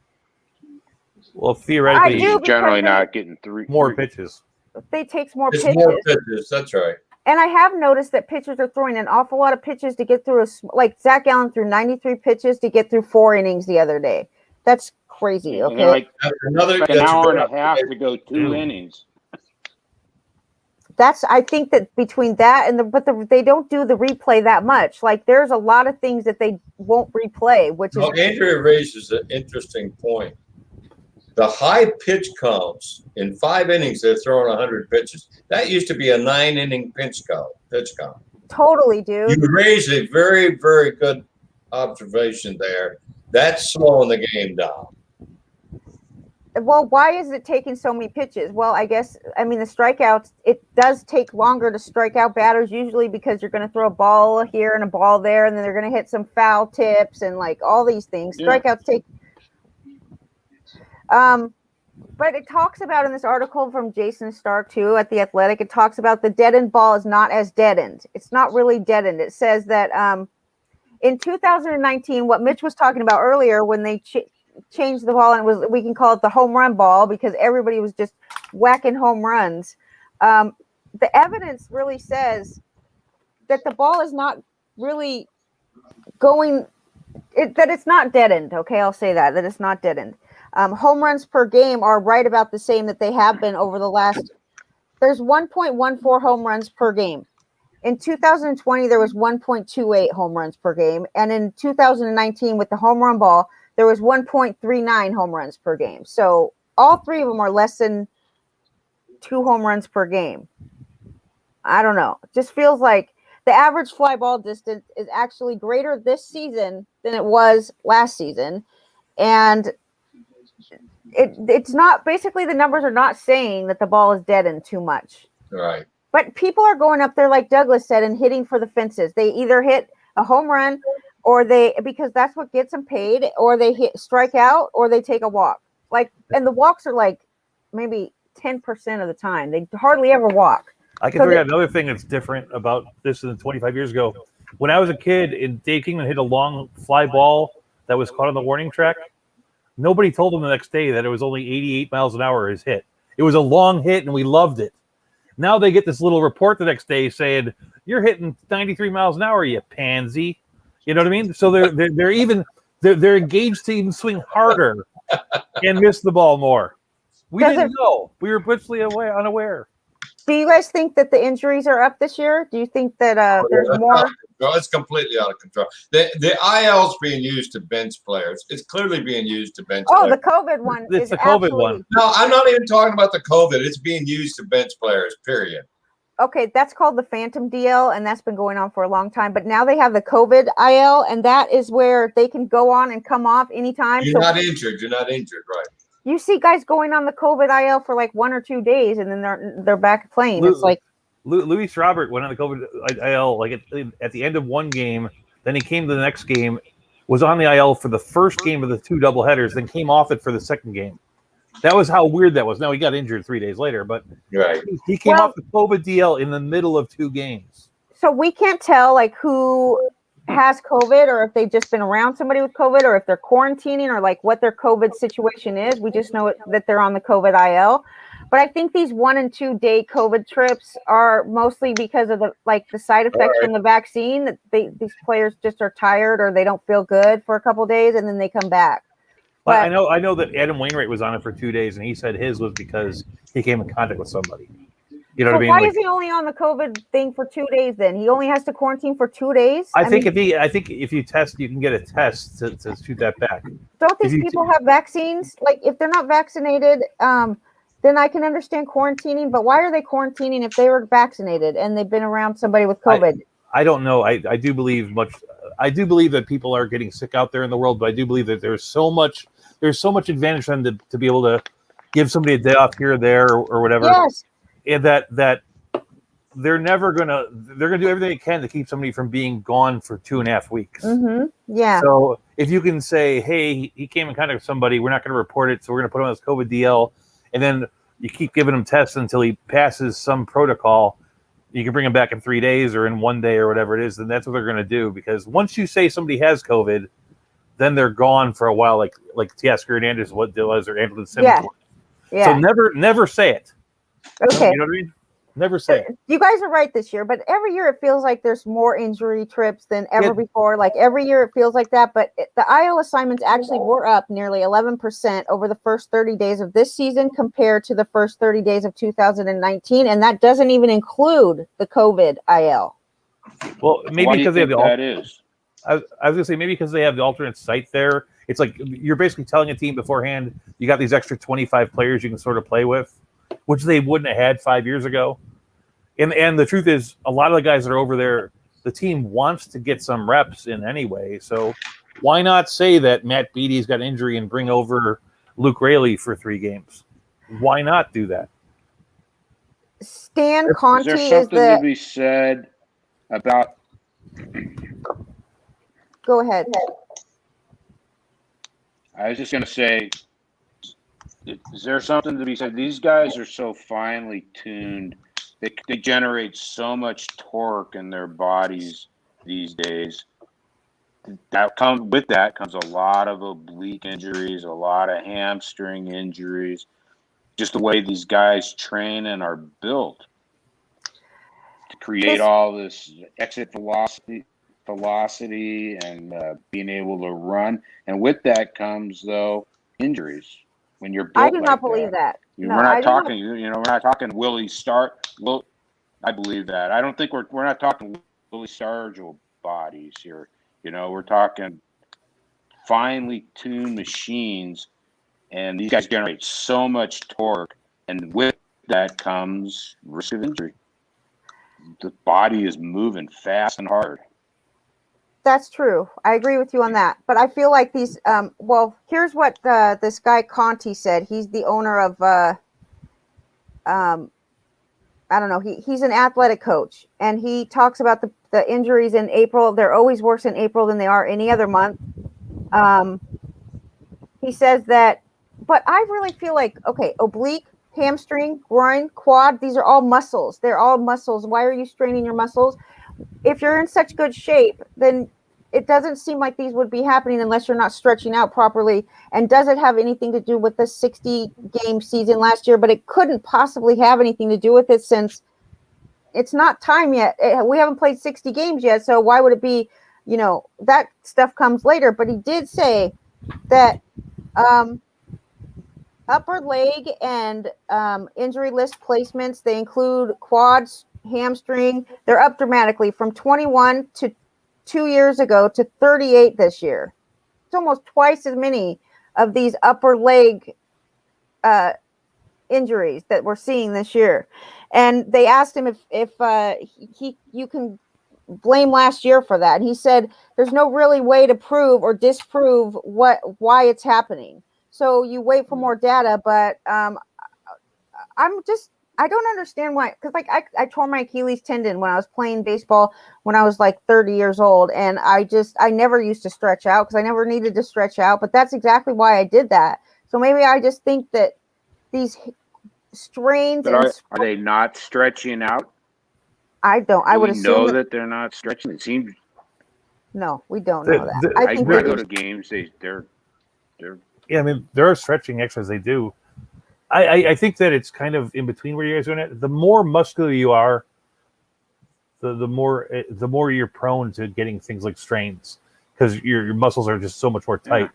Well, theoretically, I do, Generally not getting more pitches. they takes more It's pitches. more pitches. That's right. And I have noticed that pitchers are throwing an awful lot of pitches to get through like Zach Allen threw 93 pitches to get through 4 innings the other day. That's crazy. And Okay. like Another an hour and a half to go 2 innings. I think that between that and they don't do the replay that much. Like there's a lot of things that they won't replay, which is Andrea raises an interesting point. The high pitch counts in 5 innings, they're throwing 100 pitches. That used to be a 9-inning pitch count. totally, dude. You raise a very, very good observation there. That's slowing the game down. Well, why is it taking so many pitches? Well, the strikeouts, it does take longer to strike out batters usually because you're going to throw a ball here and a ball there, and then they're going to hit some foul tips and like all these things. Yeah. Strikeouts take. But it talks about in this article from Jason Stark too at The Athletic, it talks about the deadened ball is not as deadened. It's not really deadened. It says that in 2019, what Mitch was talking about earlier when they changed the ball, and we can call it the home run ball because everybody was just whacking home runs. The evidence really says that the ball is not really going, that it's not deadened. Okay, I'll say that it's not deadened. Home runs per game are right about the same that they have been over the last. There's 1.14 home runs per game. In 2020, there was 1.28 home runs per game. And in 2019, with the home run ball, there was 1.39 home runs per game. So all 3 of them are less than 2 home runs per game. I don't know. It just feels like the average fly ball distance is actually greater this season than it was last season. And it's not, basically the numbers are not saying that the ball is deadened too much. Right. But people are going up there, like Douglas said, and hitting for the fences. They either hit a home run or because that's what gets them paid, or they strike out, or they take a walk. Like, and the walks are like maybe 10% of the time. They hardly ever walk. I can figure out another thing that's different about this than 25 years ago. When I was a kid, Dave Kingman hit a long fly ball that was caught on the warning track. Nobody told him the next day that it was only 88 miles an hour his hit. It was a long hit, and we loved it. Now they get this little report the next day saying, "You're hitting 93 miles an hour, you pansy." You know what I mean? So they're engaged to even swing harder and miss the ball more. We didn't know. We were blissfully unaware. Do you guys think that the injuries are up this year? Do you think that there's more? No, it's completely out of control. The IL is being used to bench players. It's clearly being used to bench players. The COVID one. It's the COVID one. No, I'm not even talking about the COVID. It's being used to bench players, period. Okay, that's called the Phantom DL, and that's been going on for a long time. But now they have the COVID IL, and that is where they can go on and come off anytime. You're not injured, right? You see guys going on the COVID IL for like 1 or 2 days, and then they're back playing. It's like Luis Robert went on the COVID IL like at the end of one game. Then he came to the next game, was on the IL for the first game of the 2 doubleheaders, then came off it for the second game. That was how weird that was. Now he got injured 3 days later, but right. He came off the COVID DL in the middle of 2 games. So we can't tell like who has COVID, or if they've just been around somebody with COVID, or if they're quarantining, or like what their COVID situation is. We just know that they're on the COVID IL. But I think these 1 and 2 day COVID trips are mostly because of the side effects from the vaccine, that these players just are tired or they don't feel good for a couple of days and then they come back. But I know that Adam Wainwright was on it for 2 days, and he said his was because he came in contact with somebody. You know what I mean? Why is he only on the COVID thing for 2 days then? He only has to quarantine for 2 days? I think if you test, you can get a test to shoot that back. Don't these people have vaccines? Like, if they're not vaccinated, then I can understand quarantining. But why are they quarantining if they were vaccinated and they've been around somebody with COVID? I don't know. I do believe that people are getting sick out there in the world, but I do believe that there's so much advantage for them to be able to give somebody a day off here or there or whatever. Yes. And that they're gonna do everything they can to keep somebody from being gone for 2.5 weeks. Mm-hmm. Yeah. So if you can say, hey, he came in contact with somebody, we're not going to report it, so we're going to put him on this COVID DL, and then you keep giving him tests until he passes some protocol. You can bring him back in 3 days or in 1 day or whatever it is. Then that's what they're going to do, because once you say somebody has COVID, then they're gone for a while, like Teoscar Hernandez was, or Anderson Simmons. Yeah. So never say it. Okay. You know what I mean? Never say. You guys are right this year, but every year it feels like there's more injury trips than ever Yeah. before. Like every year it feels like that, but the IL assignments actually were up nearly 11% over the first 30 days of this season compared to the first 30 days of 2019, and that doesn't even include the COVID IL. Well, maybe Why do you because they have think the that is? I was gonna say maybe because they have the alternate site there. It's like you're basically telling a team beforehand you got these extra 25 players you can sort of play with, which they wouldn't have had 5 years ago. And the truth is, a lot of the guys that are over there, the team wants to get some reps in anyway. So why not say that Matt Beaty's got an injury and bring over Luke Raley for 3 games? Why not do that? Stan Is Conti there is something to the. be said about? Go ahead. I was just going to say, is there something to be said? These guys are so finely tuned. They generate so much torque in their bodies these days. That comes a lot of oblique injuries, a lot of hamstring injuries. Just the way these guys train and are built to create all this exit velocity and being able to run. And with that comes though injuries. When you're built I do not believe that. we're No, not talking. We're not talking Willie Start. Well, I believe that. I don't think we're not talking Willie Stargell bodies here. We're talking finely tuned machines, and these guys generate so much torque, and with that comes risk of injury. The body is moving fast and hard. That's true. I agree with you on that. But I feel like these. Well, here's what this guy Conti said. He's the owner of. I don't know. He's an athletic coach, and he talks about the injuries in April. They're always worse in April than they are any other month. He says that, but I really feel like, okay, oblique, hamstring, groin, quad, these are all muscles. They're all muscles. Why are you straining your muscles? If you're in such good shape, then it doesn't seem like these would be happening unless you're not stretching out properly. And does it have anything to do with the 60-game season last year? But it couldn't possibly have anything to do with it since it's not time yet. We haven't played 60 games yet. So why would it be, that stuff comes later. But he did say that upper leg and injury list placements, they include quads, hamstring. They're up dramatically from 21 to 2 years ago to 38 this year. It's almost twice as many of these upper leg injuries that we're seeing this year. And they asked him if you can blame last year for that. And he said there's no really way to prove or disprove why it's happening. So you wait for more data, but I don't understand why, because I tore my Achilles tendon when I was playing baseball when I was like 30 years old, and I never used to stretch out because I never needed to stretch out, but that's exactly why I did that. So maybe I just think that these strains. But are they not stretching out? I don't. I would assume that they're not stretching. It seems. No, we don't know that. I think I go to games. They're. Yeah, I mean, there are stretching exercises they do. I think that it's kind of in between where you guys are doing it. The more muscular you are, the more you're prone to getting things like strains because your muscles are just so much more tight.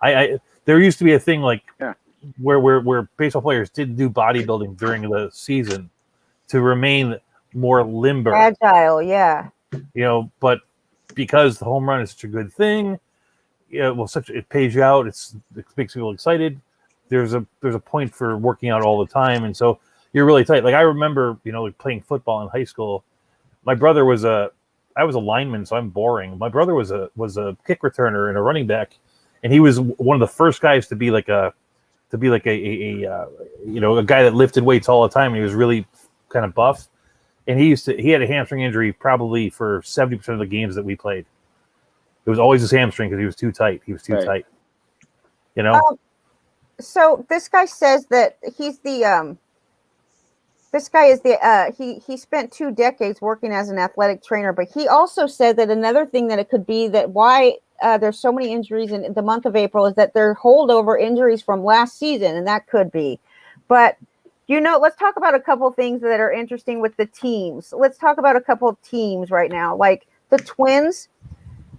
Yeah. There used to be a thing like where baseball players didn't do bodybuilding during the season to remain more limber, agile. Yeah, but because the home run is such a good thing, it pays you out. It makes people excited. There's a point for working out all the time, and so you're really tight. Like I remember, playing football in high school. My brother I was a lineman, so I'm boring. My brother was a kick returner and a running back, and he was one of the first guys to be a guy that lifted weights all the time. And he was really kind of buff, and he had a hamstring injury probably for 70% of the games that we played. It was always his hamstring because he was too tight. He was too tight. So this guy says that he's the this guy is the he spent 2 decades working as an athletic trainer, but he also said that another thing that it could be that why there's so many injuries in the month of April is that they're holdover injuries from last season, and that could be. But let's talk about a couple things that are interesting with the teams. Let's talk about a couple of teams right now. Like the Twins.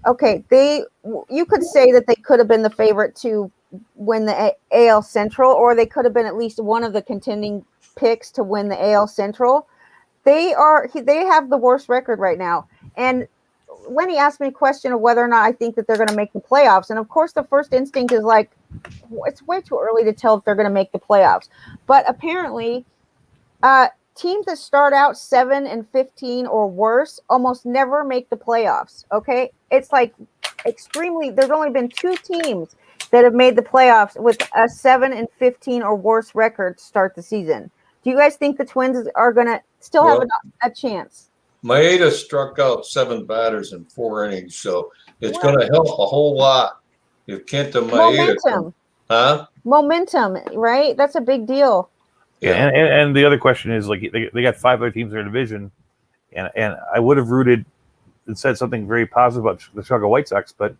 Okay, you could say that they could have been the favorite to win the AL Central, or they could have been at least one of the contending picks to win the AL Central. They have the worst record right now. And Lenny asked me a question of whether or not I think that they're going to make the playoffs. And of course, the first instinct is like, it's way too early to tell if they're going to make the playoffs. But apparently, teams that start out 7-15 or worse almost never make the playoffs. Okay, it's like extremely. There's only been 2 teams that have made the playoffs with a 7-15 or worse record to start the season. Do you guys think the Twins are going to still have a chance? Maeda struck out 7 batters in 4 innings, so it's going to help a whole lot if Kenta Maeda. Momentum, right? That's a big deal. Yeah, and the other question is, like, they got 5 other teams in their division, and I would have rooted and said something very positive about the Chicago White Sox, but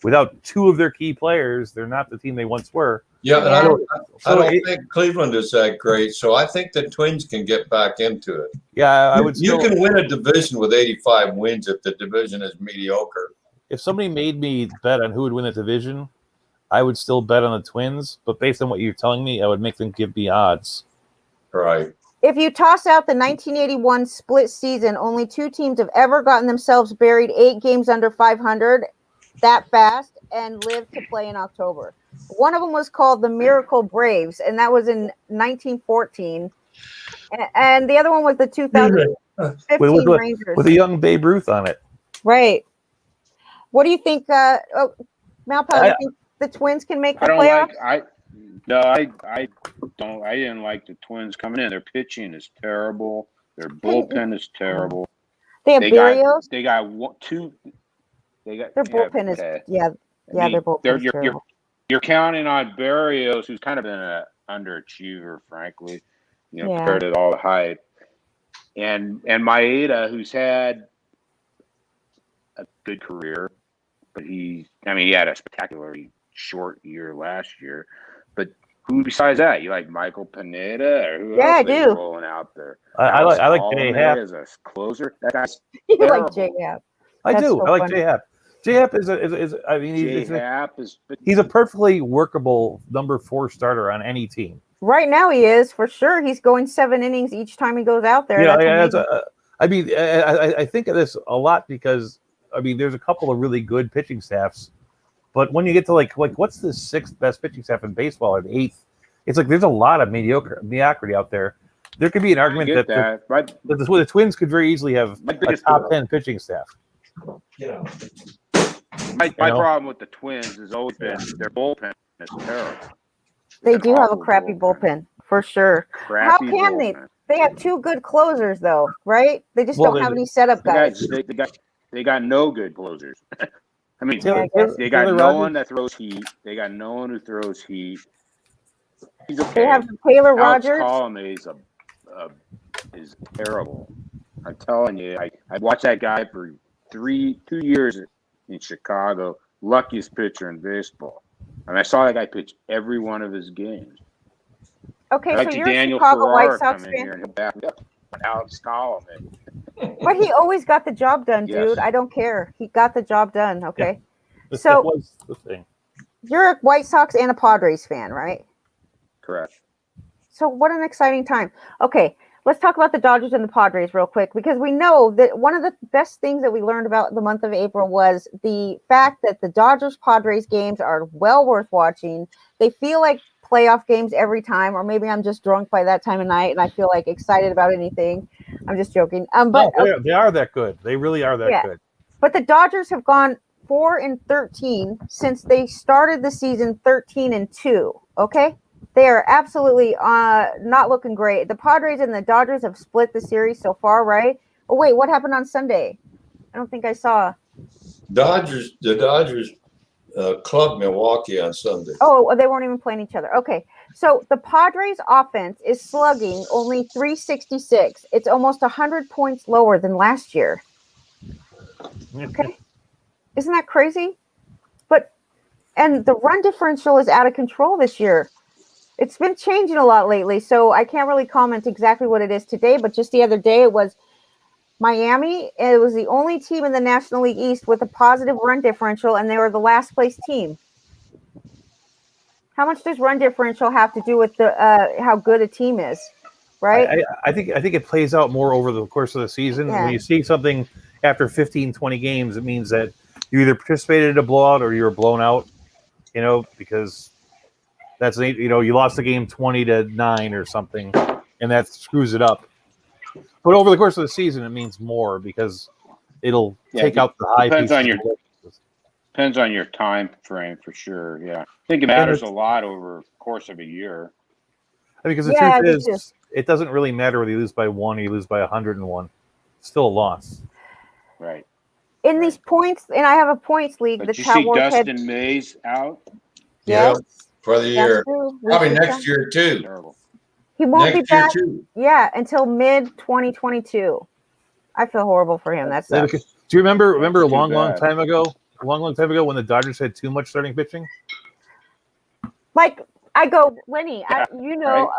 without 2 of their key players, they're not the team they once were. Yeah, and I don't think Cleveland is that great, so I think the Twins can get back into it. Yeah, I would. You can win a division with 85 wins if the division is mediocre. If somebody made me bet on who would win the division, I would still bet on the Twins, but based on what you're telling me, I would make them give me odds. Right. If you toss out the 1981 split season, only 2 teams have ever gotten themselves buried 8 games under 500 that fast and lived to play in October. One of them was called the Miracle Braves, and that was in 1914. And the other one was the 2015 Rangers. With a young Babe Ruth on it. Right. What do you think, Malpal, do you think the Twins can make the playoffs? I didn't like the Twins coming in. Their pitching is terrible. Their bullpen is terrible. They have Berrios. They got 2. Their bullpen is their bullpen is terrible. You're counting on Berrios, who's kind of been an underachiever, frankly, compared to all the hype, and Maeda, who's had a good career, but he had a spectacularly short year last year. But who besides that? You like Michael Pineda, or who else I are do. rolling out there? I like J Happ as a closer. That guy's You terrible. like J Happ. I do. So I like funny. J Happ. J Happ he's a perfectly workable number 4 starter on any team. Right now he is, for sure. He's going 7 innings each time he goes out there. I think of this a lot because there's a couple of really good pitching staffs, but when you get to like what's the 6th best pitching staff in baseball or the 8th, it's like there's a lot of mediocrity out there. There could be an argument that the Twins could very easily have a top 10 pitching staff. My problem with the Twins has always been their bullpen is terrible. They do have a crappy bullpen, for sure. How can bullpen. they? They have 2 good closers, though, right? They just don't have any setup guys. They got no good closers. They got no one that throws heat. They got no one who throws heat. He's okay. They have Taylor Rogers. Alex Colomé is terrible. I'm telling you, I watched that guy for 2 years in Chicago. Luckiest pitcher in baseball. I saw that guy pitch every one of his games. Okay, so you're Daniel a Chicago Ferrara White Sox come in fan. here and he'll back up Alex Colomé. But he always got the job done, dude. Yes. I don't care. He got the job done, okay? Yeah. So that was the thing. You're a White Sox and a Padres fan, right? Correct. So what an exciting time. Okay, let's talk about the Dodgers and the Padres real quick, because we know that one of the best things that we learned about the month of April was the fact that the Dodgers-Padres games are well worth watching. They feel like playoff games every time, or maybe I'm just drunk by that time of night and I feel like excited about anything. I'm just joking. But they are that good. They really are that good. But the Dodgers have gone 4-13 since they started the season 13-2. Okay, they are absolutely not looking great. The Padres and the Dodgers have split the series so far, right? Oh wait, what happened on Sunday? I don't think I saw. The Dodgers clubbed Milwaukee on Sunday. Oh, they weren't even playing each other. Okay, so the Padres offense is slugging only .366. It's almost 100 points lower than last year. Okay, isn't that crazy? And the run differential is out of control this year. It's been changing a lot lately, so I can't really comment exactly what it is today, but just the other day it was Miami. It was the only team in the National League East with a positive run differential, and they were the last place team. How much does run differential have to do with the how good a team is, right? I think it plays out more over the course of the season. Yeah. When you see something after 15, 20 games, it means that you either participated in a blowout or you were blown out, because that's, you lost the game 20-9 or something, and that screws it up. But over the course of the season, it means more because it'll take out the high depends pieces. on your depends on your time frame for sure. Yeah, I think it matters a lot over the course of a year. Because the truth is, it doesn't really matter whether you lose by 1 or you lose by 101. It's still a loss. Right. In these points, and I have a points league. But the you see Cowboys Dustin May's out. Yes, for the year. Probably next year too. Terrible. He won't be back. Too. Yeah, until mid 2022. I feel horrible for him. That's Do you remember a long time ago when the Dodgers had too much starting pitching? Like I go, Lenny,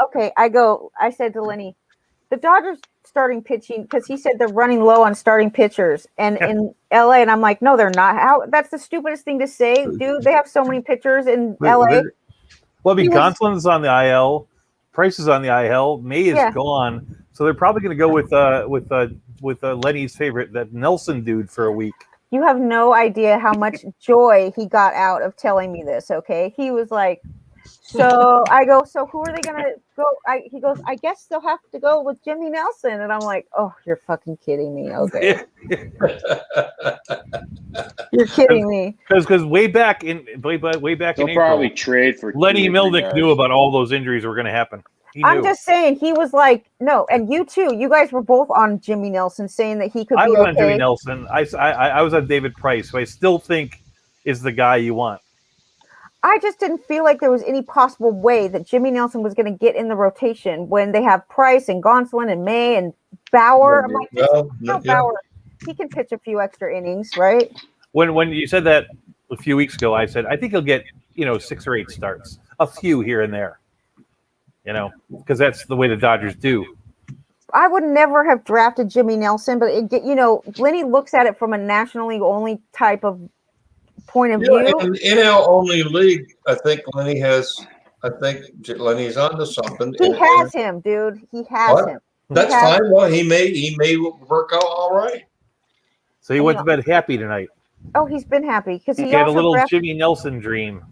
okay. I said to Lenny, the Dodgers starting pitching, because he said they're running low on starting pitchers and in LA, and I'm like, no, they're not. How? That's the stupidest thing to say, dude. They have so many pitchers in LA. Well, Gonsolin's on the IL, Price is on the IL, May is gone, so they're probably going to go with Lenny's favorite, that Nelson dude, for a week. You have no idea how much joy he got out of telling me this. Okay, he was like, so I go, so who are they gonna go? He goes, I guess they'll have to go with Jimmy Nelson, and I'm like, oh, you're fucking kidding me. Okay, you're kidding me. Because way back in They'll probably trade for Lenny Milnick knew about all those injuries were going to happen. I'm just saying, he was like, no, and you too. You guys were both on Jimmy Nelson, saying that he could. I was on Jimmy Nelson. I was on David Price, who I still think is the guy you want. I just didn't feel like there was any possible way that Jimmy Nelson was going to get in the rotation when they have Price and Gonsolin and May and Bauer. I'm like, Bauer, he can pitch a few extra innings, right? When you said that a few weeks ago, I said I think he'll get 6 or 8 starts, a few here and there, because that's the way the Dodgers do. I would never have drafted Jimmy Nelson, but Lenny looks at it from a National League only type of point of view. In NL only league, I think Lenny's onto something. He has him, dude. He has him. That's fine. Well, he may work out all right. So he went to bed happy tonight. Oh, he's been happy because he had a little Jimmy Nelson dream.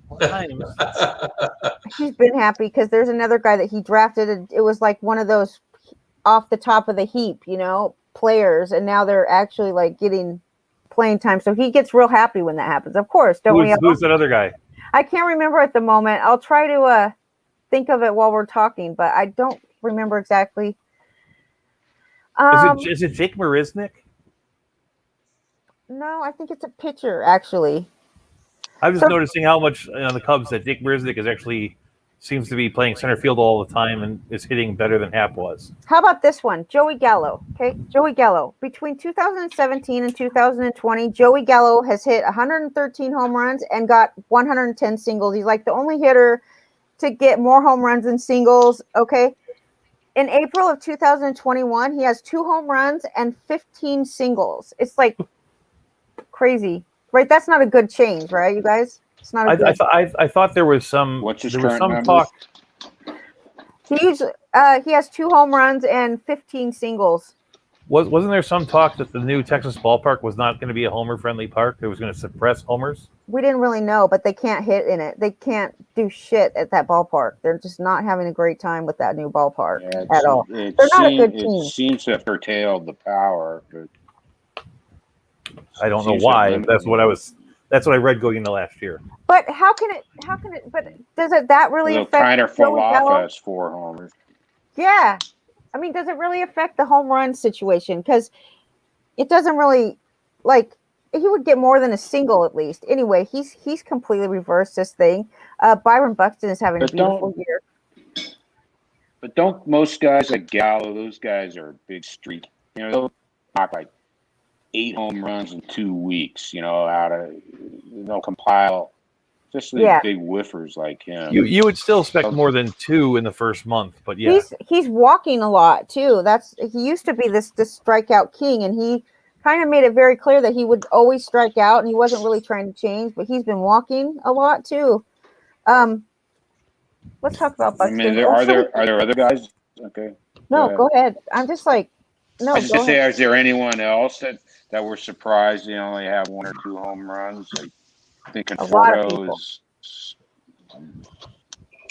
He's been happy because there's another guy that he drafted, and it was like one of those off the top of the heap, players, and now they're actually like getting playing time. So he gets real happy when that happens. Of course, who's that other guy? I can't remember at the moment. I'll try to think of it while we're talking, but I don't remember exactly. Is it Jake Marisnick? No, I think it's a pitcher, actually. I was noticing how much on the Cubs that Jake Marisnick is actually seems to be playing center field all the time and is hitting better than Happ was. How about this one? Joey Gallo. Okay, Joey Gallo. Between 2017 and 2020, Joey Gallo has hit 113 home runs and got 110 singles. He's like the only hitter to get more home runs than singles. Okay. In April of 2021, he has 2 home runs and 15 singles. It's like crazy, right? That's not a good change, right, you guys? It's not. I thought there was some. What's his current talk. He has 2 home runs and 15 singles. Wasn't there some talk that the new Texas ballpark was not going to be a homer-friendly park? It was going to suppress homers? We didn't really know, but they can't hit in it. They can't do shit at that ballpark. They're just not having a great time with that new ballpark at all. They're not a good team. It seems to have curtailed the power. But I don't know why. That's what I read going into last year. But how can it? But does that really affect? Kind of fall off as 4 homers. Yeah, I mean, does it really affect the home run situation? Because it doesn't really, like, he would get more than a single at least. Anyway, he's completely reversed this thing. Byron Buxton is having a beautiful year. But don't most guys like Gallo? Those guys are big streak. They'll knock like 8 home runs in 2 weeks. They'll compile especially Yeah. big whiffers like him. You would still expect more than 2 in the first month, but yeah. He's walking a lot too. He used to be this strikeout king, and he kind of made it very clear that he would always strike out, and he wasn't really trying to change. But he's been walking a lot too. Let's talk about I Buxton. mean, are there other guys? Okay. No, go ahead. I'm just like, no. I was Go just say, ahead. is there anyone else that were surprised they only have 1 or 2 home runs? Like, I think A lot of Conforto people. is.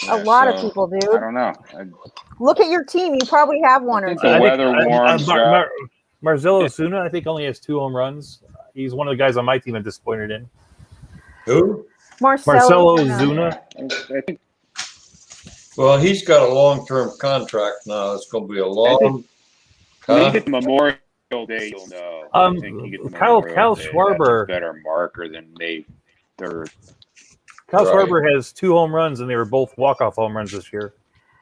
A lot of people, dude. I don't know. Look at your team. You probably have 1 or think 2. the weather warms up. Marzillo Zuna, I think, only has 2 home runs. He's one of the guys on my team I'm disappointed in. Who? Marcelo Zuna. I think. Well, he's got a long-term contract now. It's going to be a long. When you get Memorial Day, you'll know. I think you get Kyle Memorial Day, Schwarber. that's a better marker than May 3rd. Kyle Right. Schwarber has 2 home runs, and they were both walk-off home runs this year.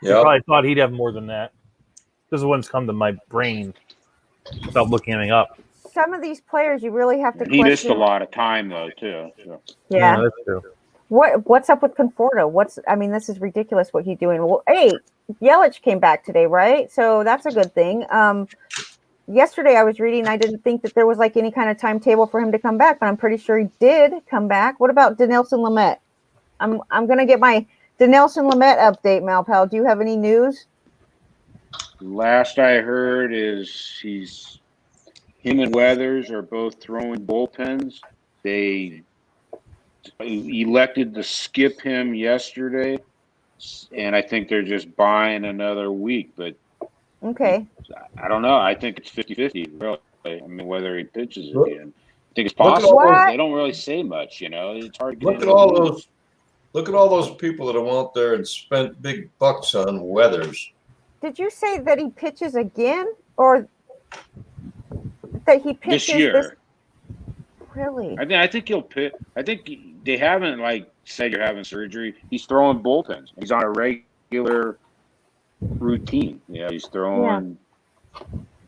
I Yep. probably thought he'd have more than that. This is what's come to my brain without looking anything up. Some of these players you really have to He missed a question. lot of time though too. So. Yeah. That's true. What's up with Conforto? This is ridiculous what he's doing. Well, hey, Yelich came back today, right? So that's a good thing. Yesterday I was reading, I didn't think that there was like any kind of timetable for him to come back, but I'm pretty sure he did come back. What about Dinelson Lamet? I'm gonna get my Dinelson Lamet update, Malpal. Do you have any news? Last I heard is him and Weathers are both throwing bullpens. They elected to skip him yesterday, and I think they're just buying another week. But Okay. I don't know. I think it's 50-50, really. I mean, whether he pitches Look- again. I think it's look at possible. all- They don't really say much, It's hard to get Look at all those people that have went out there and spent big bucks on Weathers. Did you say that he pitches again, or that he pitches this year. Really? I think he'll pitch. I think they haven't said you're having surgery. He's throwing bullpens. He's on a regular routine. He's throwing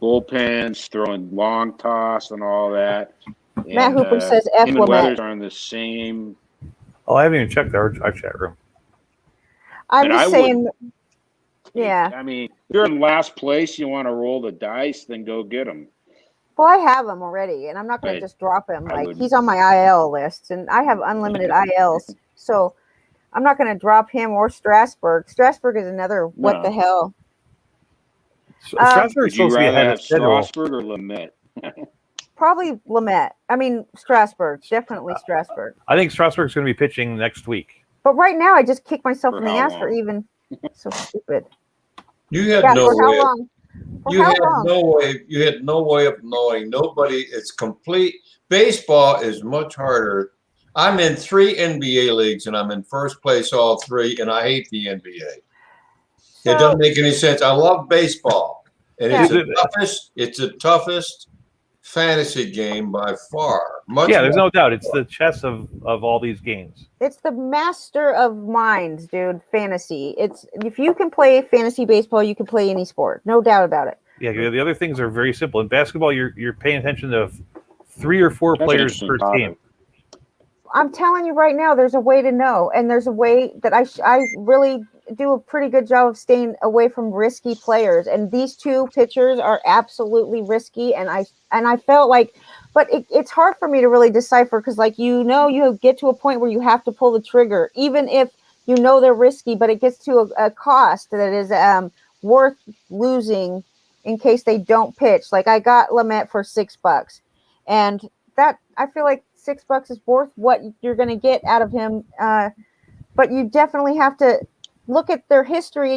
bullpens, throwing long toss, and all that. Matt Hooper says F. him and Lamet. Weathers are in the same. Oh, I haven't even checked our chat room. I'm And just I saying. Yeah. I mean, if you're in last place, you want to roll the dice, then go get him. Well, I have him already, and I'm not going to just drop him. I Like, wouldn't. he's on my IL list, and I have unlimited ILs, so I'm not going to drop him or Strasburg. Strasburg is another what No. the hell. Strasburg's Would you supposed to be rather ahead have of schedule. Strasburg or Lamet? Probably Lamet. I mean Strasburg, definitely Strasburg. I think Strasburg's going to be pitching next week. But right now, I just kicked myself For in the how ass for long? even so stupid. You had Yeah, no for how way. long? For You how had long? no way. You had no way of knowing. Nobody. It's complete. Baseball is much harder. I'm in 3 NBA leagues, and I'm in first place all 3, and I hate the NBA. It doesn't make any sense. I love baseball, and it's the toughest fantasy game by far. There's no doubt. It's the chess of all these games. It's the master of minds, dude. Fantasy. It's if you can play fantasy baseball, you can play any sport. No doubt about it. Yeah, the other things are very simple. In basketball, you're paying attention to 3 or 4 That's players an per interesting team. topic. I'm telling you right now, there's a way to know, and there's a way that I really do a pretty good job of staying away from risky players. And these 2 pitchers are absolutely risky, and I felt like, but it's hard for me to really decipher because, you get to a point where you have to pull the trigger, even if you know they're risky, but it gets to a cost that is worth losing in case they don't pitch. Like I got Lamet for $6, and that I feel like $6 is worth what you're going to get out of him. But you definitely have to look at their history,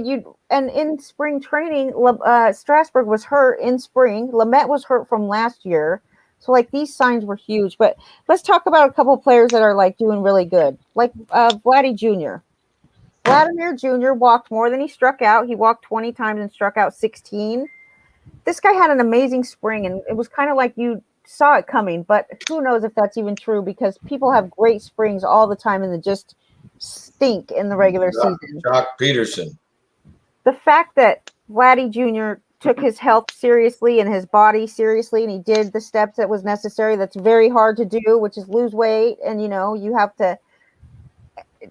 and in spring training, Strasburg was hurt in spring. Lamet was hurt from last year. So these signs were huge. But let's talk about a couple of players that are doing really good. Like Vladdy Jr. Vladimir Jr. walked more than he struck out. He walked 20 times and struck out 16. This guy had an amazing spring, and it was kind of like you saw it coming, but who knows if that's even true because people have great springs all the time and they just stink in the regular season. Jock Peterson. The fact that Vladdy Jr. took his health seriously and his body seriously, and he did the steps that was necessary, that's very hard to do, which is lose weight, and you have to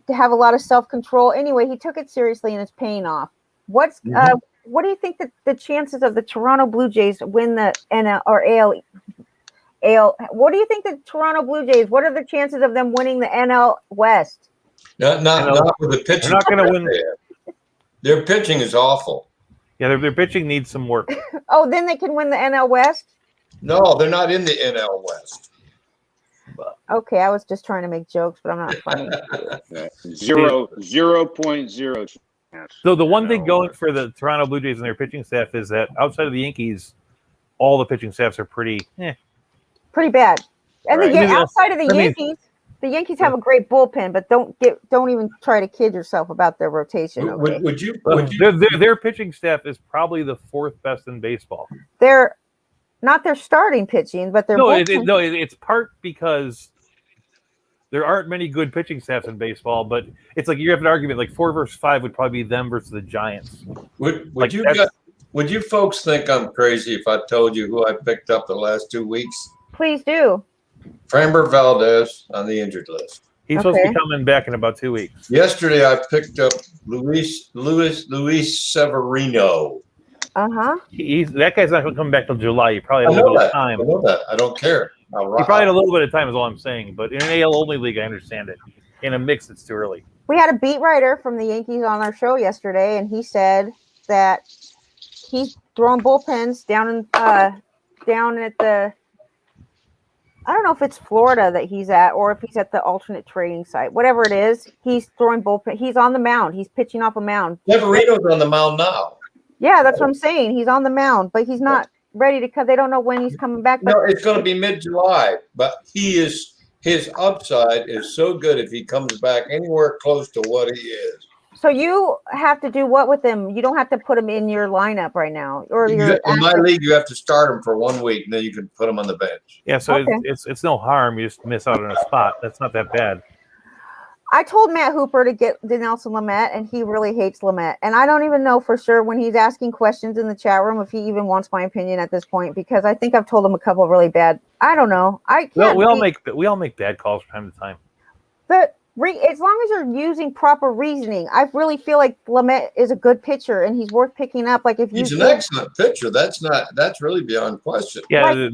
to have a lot of self-control. Anyway, he took it seriously and it's paying off. What do you think that the chances of the Toronto Blue Jays win the NL or AL? What do you think the Toronto Blue Jays? What are the chances of them winning the NL West? Not with the pitching. They're not going to win. Their pitching is awful. Yeah, their pitching needs some work. Oh, then they can win the NL West? No, they're not in the NL West. Okay, I was just trying to make jokes, but I'm not funny. 0.0. So the one thing going for the Toronto Blue Jays and their pitching staff is that outside of the Yankees, all the pitching staffs are pretty bad. And Right. outside of the Yankees, the Yankees have a great bullpen, but don't even try to kid yourself about their rotation. Okay? Would you? Their pitching staff is probably the fourth best in baseball. They're not their starting pitching, but their bullpen. It's part because there aren't many good pitching staffs in baseball, but it's like you have an argument like 4 versus 5 would probably be them versus the Giants. Would you folks think I'm crazy if I told you who I picked up the last 2 weeks? Please do. Framber Valdez on the injured list. He's supposed to be coming back in about 2 weeks. Yesterday, I picked up Luis Severino. That guy's not going to come back till July. He probably had a little bit of time. I know that. I don't care. He probably had a little bit of time is all I'm saying. But in an AL only league, I understand it. In a mix, it's too early. We had a beat writer from the Yankees on our show yesterday, and he said that he's throwing bullpens down at the, I don't know if it's Florida that he's at or if he's at the alternate trading site. Whatever it is, he's throwing bullpen. He's on the mound. He's pitching off a mound. Severino's on the mound now. Yeah, that's what I'm saying. He's on the mound, but he's not ready to cut. They don't know when he's coming back. But no, it's going to be mid-July, but his upside is so good if he comes back anywhere close to what he is. So you have to do what with him? You don't have to put him in your lineup right now, or in my league, you have to start him for 1 week, and then you can put him on the bench. Yeah, so it's no harm. You just miss out on a spot. That's not that bad. I told Matt Hooper to get Dinelson Lamet, and he really hates Lamet. And I don't even know for sure when he's asking questions in the chat room if he even wants my opinion at this point, because I think I've told him a couple of really bad. I don't know. We all make bad calls from time to time. But as long as you're using proper reasoning, I really feel like Lamet is a good pitcher and he's worth picking up. Like he's an excellent pitcher. That's really beyond question. Yeah.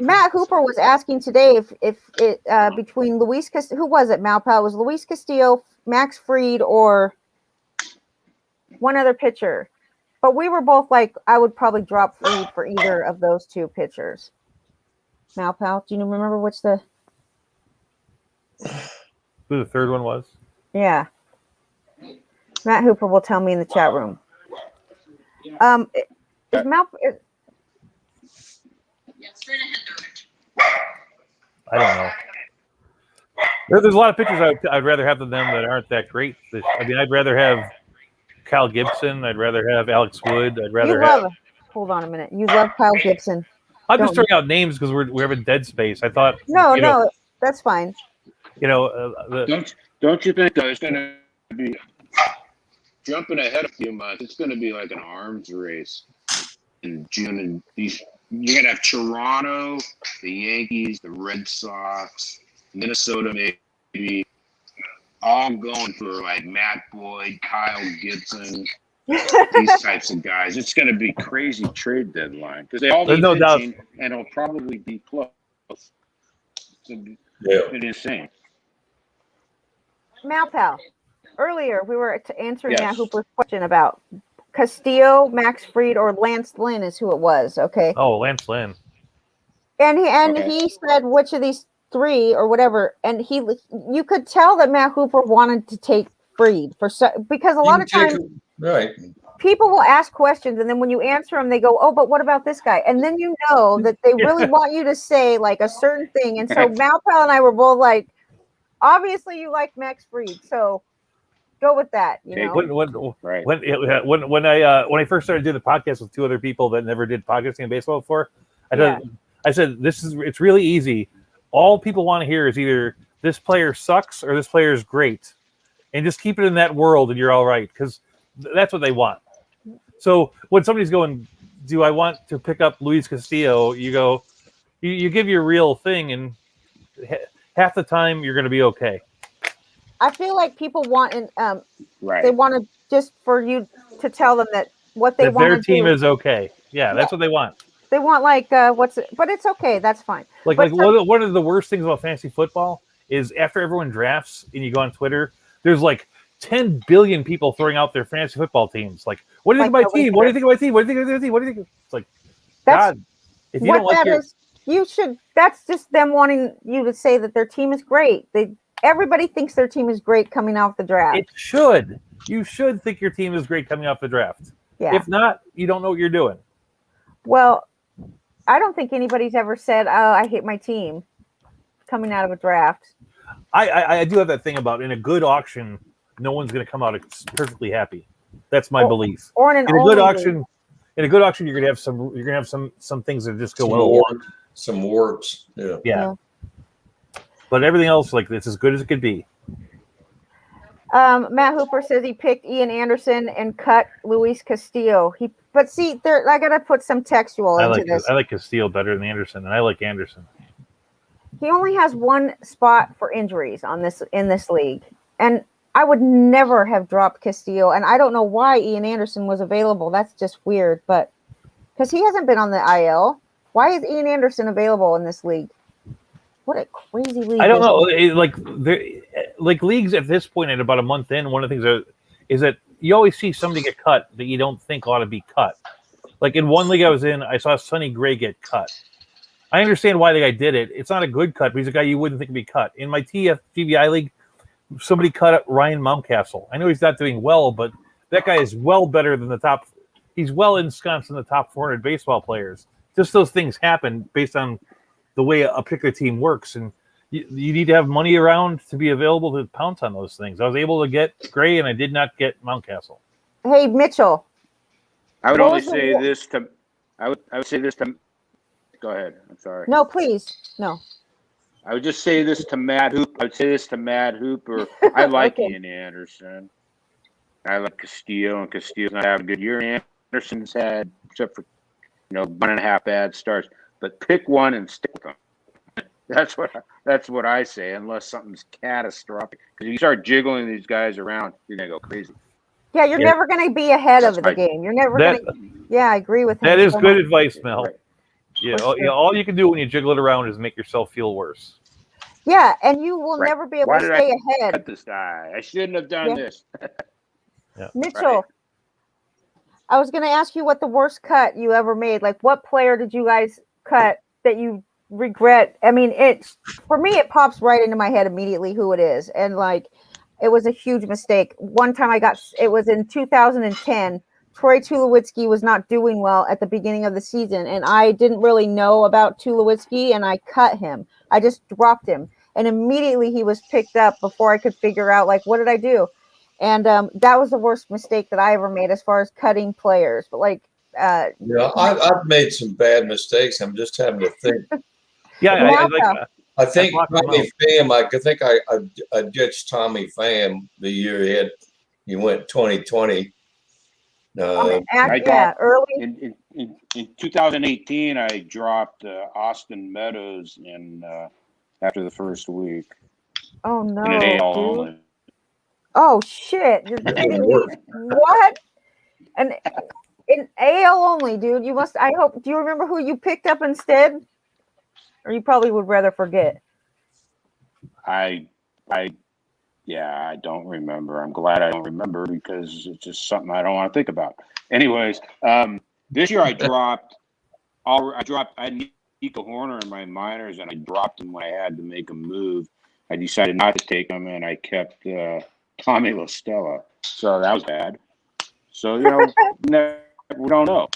Matt Hooper was asking today if it between Luis Castillo, who was it, Malpal? It was Luis Castillo, Max Fried, or one other pitcher. But we were both like, I would probably drop Fried for either of those two pitchers. Malpal, do you remember which the? Who the third one was? Yeah. Matt Hooper will tell me in the chat room. Is I don't know. There's a lot of pitchers I'd rather have than them that aren't that great. I mean, I'd rather have Kyle Gibson. I'd rather have Alex Wood. Hold on a minute. You love Kyle Gibson. I'm just throwing out names because we have a dead space. I thought. No, that's fine. Don't you think it's going to be jumping ahead a few months? It's going to be like an arms race in June, and you're going to have Toronto, the Yankees, the Red Sox, Minnesota, maybe all going for like Matt Boyd, Kyle Gibson, these types of guys. It's going to be crazy trade deadline because they all need pitching, and it'll probably be close. It's insane. Malpal, earlier we were answering Matt Hooper's question about Castillo, Max Fried, or Lance Lynn is who it was. Okay. Oh, Lance Lynn. And he said which of these three or whatever, and you could tell that Matt Hooper wanted to take Fried because a lot of times people will ask questions, and then when you answer them, they go, "Oh, but what about this guy?" And then you know that they really want you to say like a certain thing. And so Malpal and I were both like, obviously you like Max Fried, so go with that. You know? When I first started doing the podcast with two other people that never did podcasting in baseball before, I said it's really easy. All people want to hear is either this player sucks or this player is great, and just keep it in that world, and you're all right, because that's what they want. So when somebody's going, do I want to pick up Luis Castillo? You go, you give your real thing, and half the time you're going to be okay. I feel like people want they Right. want to just for you to tell them that what they That want their to team do. is okay. Yeah, that's what they want. They want but it's okay. That's fine. Like But one of the worst things about fantasy football is after everyone drafts and you go on Twitter, there's like 10 billion people throwing out their fantasy football teams. Like, what do you think of my nobody team? What do you cares. think of my team? What do you think of their team? What do you think? It's like, That's God, if you what don't like that your, is. You should. That's just them wanting you to say that their team is great. Everybody thinks their team is great coming off the draft. it should. You should think your team is great coming off the draft. Yeah. If not, you don't know what you're doing. Well, I don't think anybody's ever said, "Oh, I hate my team," coming out of a draft. I do have that thing about in a good auction, no one's going to come out perfectly happy. That's my belief. Or in a good auction, you're going to have some things that just go some warts. Yeah. But everything else, like, it's as good as it could be. Matt Hooper says he picked Ian Anderson and cut Luis Castillo. But see, I gotta put some textual into this. I like Castillo better than Anderson, and I like Anderson. He only has one spot for injuries in this league, and I would never have dropped Castillo. And I don't know why Ian Anderson was available. That's just weird, but because he hasn't been on the IL, why is Ian Anderson available in this league? What a crazy league! I don't know. Like leagues at this point, at about a month in, one of the things is that you always see somebody get cut that you don't think ought to be cut. Like in one league I was in, I saw Sonny Gray get cut. I understand why the guy did it. It's not a good cut, but he's a guy you wouldn't think would be cut. In my TFGBI league, somebody cut Ryan Mountcastle. I know he's not doing well, but that guy is well better than the top. He's well ensconced in the top 400 baseball players. Just those things happen based on the way a particular team works, and you need to have money around to be available to pounce on those things. I was able to get Gray, and I did not get Mountcastle. Hey, Mitchell. I would only say this to. I would say this to. Go ahead. I'm sorry. No, please. No. I would just say this to Matt Hooper. I would say this to Matt Hooper. I like Ian Anderson. I like Castillo, and Castillo's not having a good year. Anderson's had, except for 1.5 bad starts. But pick one and stick with them. That's what I say, unless something's catastrophic. Because if you start jiggling these guys around, you're gonna go crazy. Yeah, you're never going to be ahead of the game. You're never going to. Yeah, I agree with him. That is good advice, Mel. Right. Yeah, all you can do when you jiggle it around is make yourself feel worse. Yeah, and you will never be able to stay ahead. Cut this guy. I shouldn't have done this. Mitchell, Right. I was going to ask you what the worst cut you ever made. Like, what player did you guys cut that you regret? I mean, for me, it pops right into my head immediately who it is, and like, it was a huge mistake. One time it was in 2010. Troy Tulowitzki was not doing well at the beginning of the season, and I didn't really know about Tulowitzki, and I cut him. I just dropped him, and immediately he was picked up before I could figure out, like, what did I do? And that was the worst mistake that I ever made as far as cutting players. But like, I've made some bad mistakes. I'm just having to think. I think Tommy Pham. I think I ditched Tommy Pham the year he went 2020. early in 2018, I dropped Austin Meadows after the first week. Oh no! In an AL only. Oh shit! You're kidding me. What? And in AL only, dude. You must. I hope. Do you remember who you picked up instead? Or you probably would rather forget. I don't remember. I'm glad I don't remember because it's just something I don't want to think about. Anyways, this year I had Nico Horner in my minors, and I dropped him when I had to make a move. I decided not to take him, and I kept Tommy La Stella. So that was bad. So, we don't know.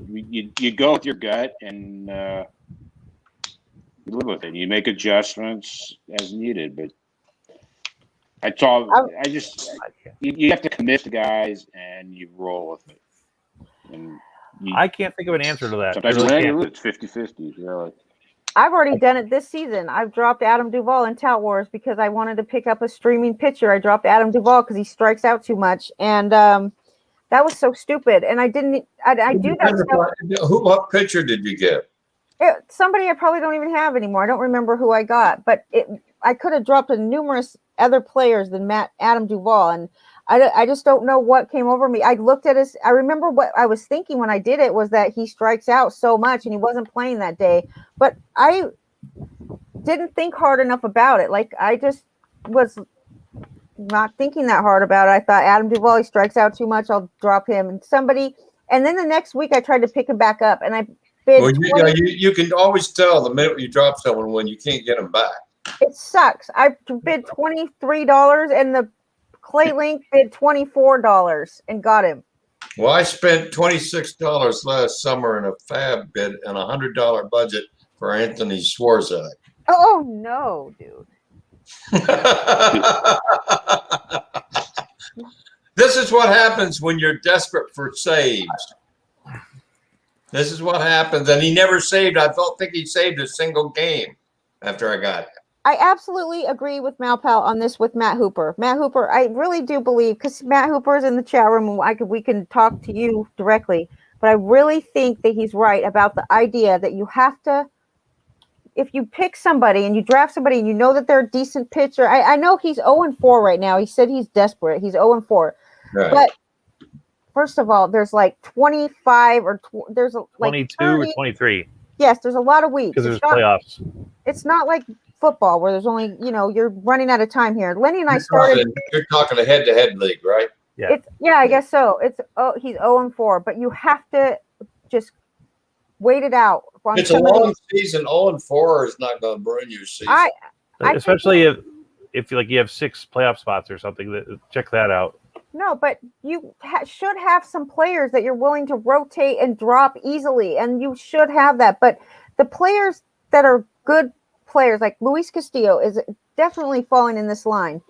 You go with your gut, and you live with it. You make adjustments as needed, but that's all. You have to commit to guys, and you roll with it. And I can't think of an answer to that. Sometimes it's 50-50. Really. I've already done it this season. I've dropped Adam Duvall in Tout Wars because I wanted to pick up a streaming pitcher. I dropped Adam Duvall because he strikes out too much, and that was so stupid. And I didn't. I do that stuff. What pitcher did you get? Somebody I probably don't even have anymore. I don't remember who I got, but I could have dropped numerous other players than Adam Duvall, and I just don't know what came over me. I looked at his. I remember what I was thinking when I did it was that he strikes out so much, and he wasn't playing that day. But I didn't think hard enough about it. Like I just was not thinking that hard about it. I thought Adam Duvall, he strikes out too much. I'll drop him. And then the next week I tried to pick him back up, and I bid. Well, you can always tell the minute you drop someone when you can't get them back. It sucks. I bid $23, and the Clay Link bid $24 and got him. Well, I spent $26 last summer in a fab bid and $100 budget for Anthony Swarzak. Oh no, dude. This is what happens when you're desperate for saves. This is what happens. And he never saved. I don't think he saved a single game after I got it. I absolutely agree with Malpal on this with Matt Hooper. Matt Hooper, I really do believe, because Matt Hooper is in the chat room, and we can talk to you directly, but I really think that he's right about the idea that you have to, if you pick somebody and you draft somebody and you know that they're a decent pitcher, I know he's 0-4 right now. He said he's desperate. He's 0-4. Right. But first of all, there's like 25 or there's like 22 30, or 23. Yes, there's a lot of weeks. Because there's playoffs. It's not like football where there's only, you're running out of time here. Lenny and I started. You're talking a head-to-head league, right? Yeah. I guess so. He's 0-4, but you have to just wait it out. It's a long season. 0-4 is not going to ruin your season. Especially if you have 6 playoff spots or something. Check that out. No, but you should have some players that you're willing to rotate and drop easily, and you should have that. But the players that are good players, like Luis Castillo, is definitely falling in this line.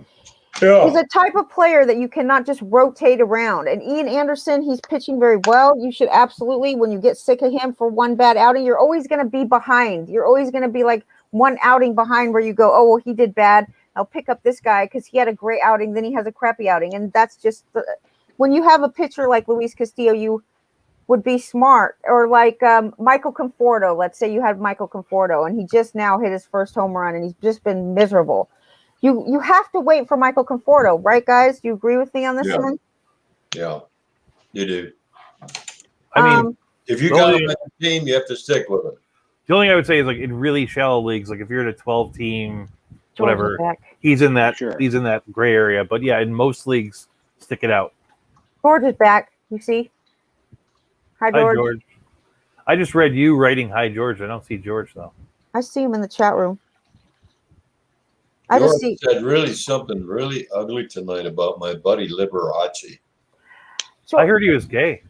Yeah. He's a type of player that you cannot just rotate around. And Ian Anderson, he's pitching very well. You should absolutely, when you get sick of him for one bad outing, you're always going to be behind. You're always going to be like one outing behind where you go, oh, well, he did bad. I'll pick up this guy because he had a great outing. Then he has a crappy outing. And that's just when you have a pitcher like Luis Castillo, you would be smart. Or like Michael Conforto. Let's say you had Michael Conforto and he just now hit his first home run and he's just been miserable. You have to wait for Michael Conforto, right, guys? Do you agree with me on this one? Yeah, you do. I mean, if you got him on the team, you have to stick with it. The only thing I would say is like in really shallow leagues, like if you're in a 12 team, whatever, he's in that he's in that gray area. But yeah, in most leagues, stick it out. George is back. You see? Hi, George. Hi, George. I just read you writing hi, George. I don't see George though. I see him in the chat room. George said really something really ugly tonight about my buddy Liberace. So, I heard he was gay.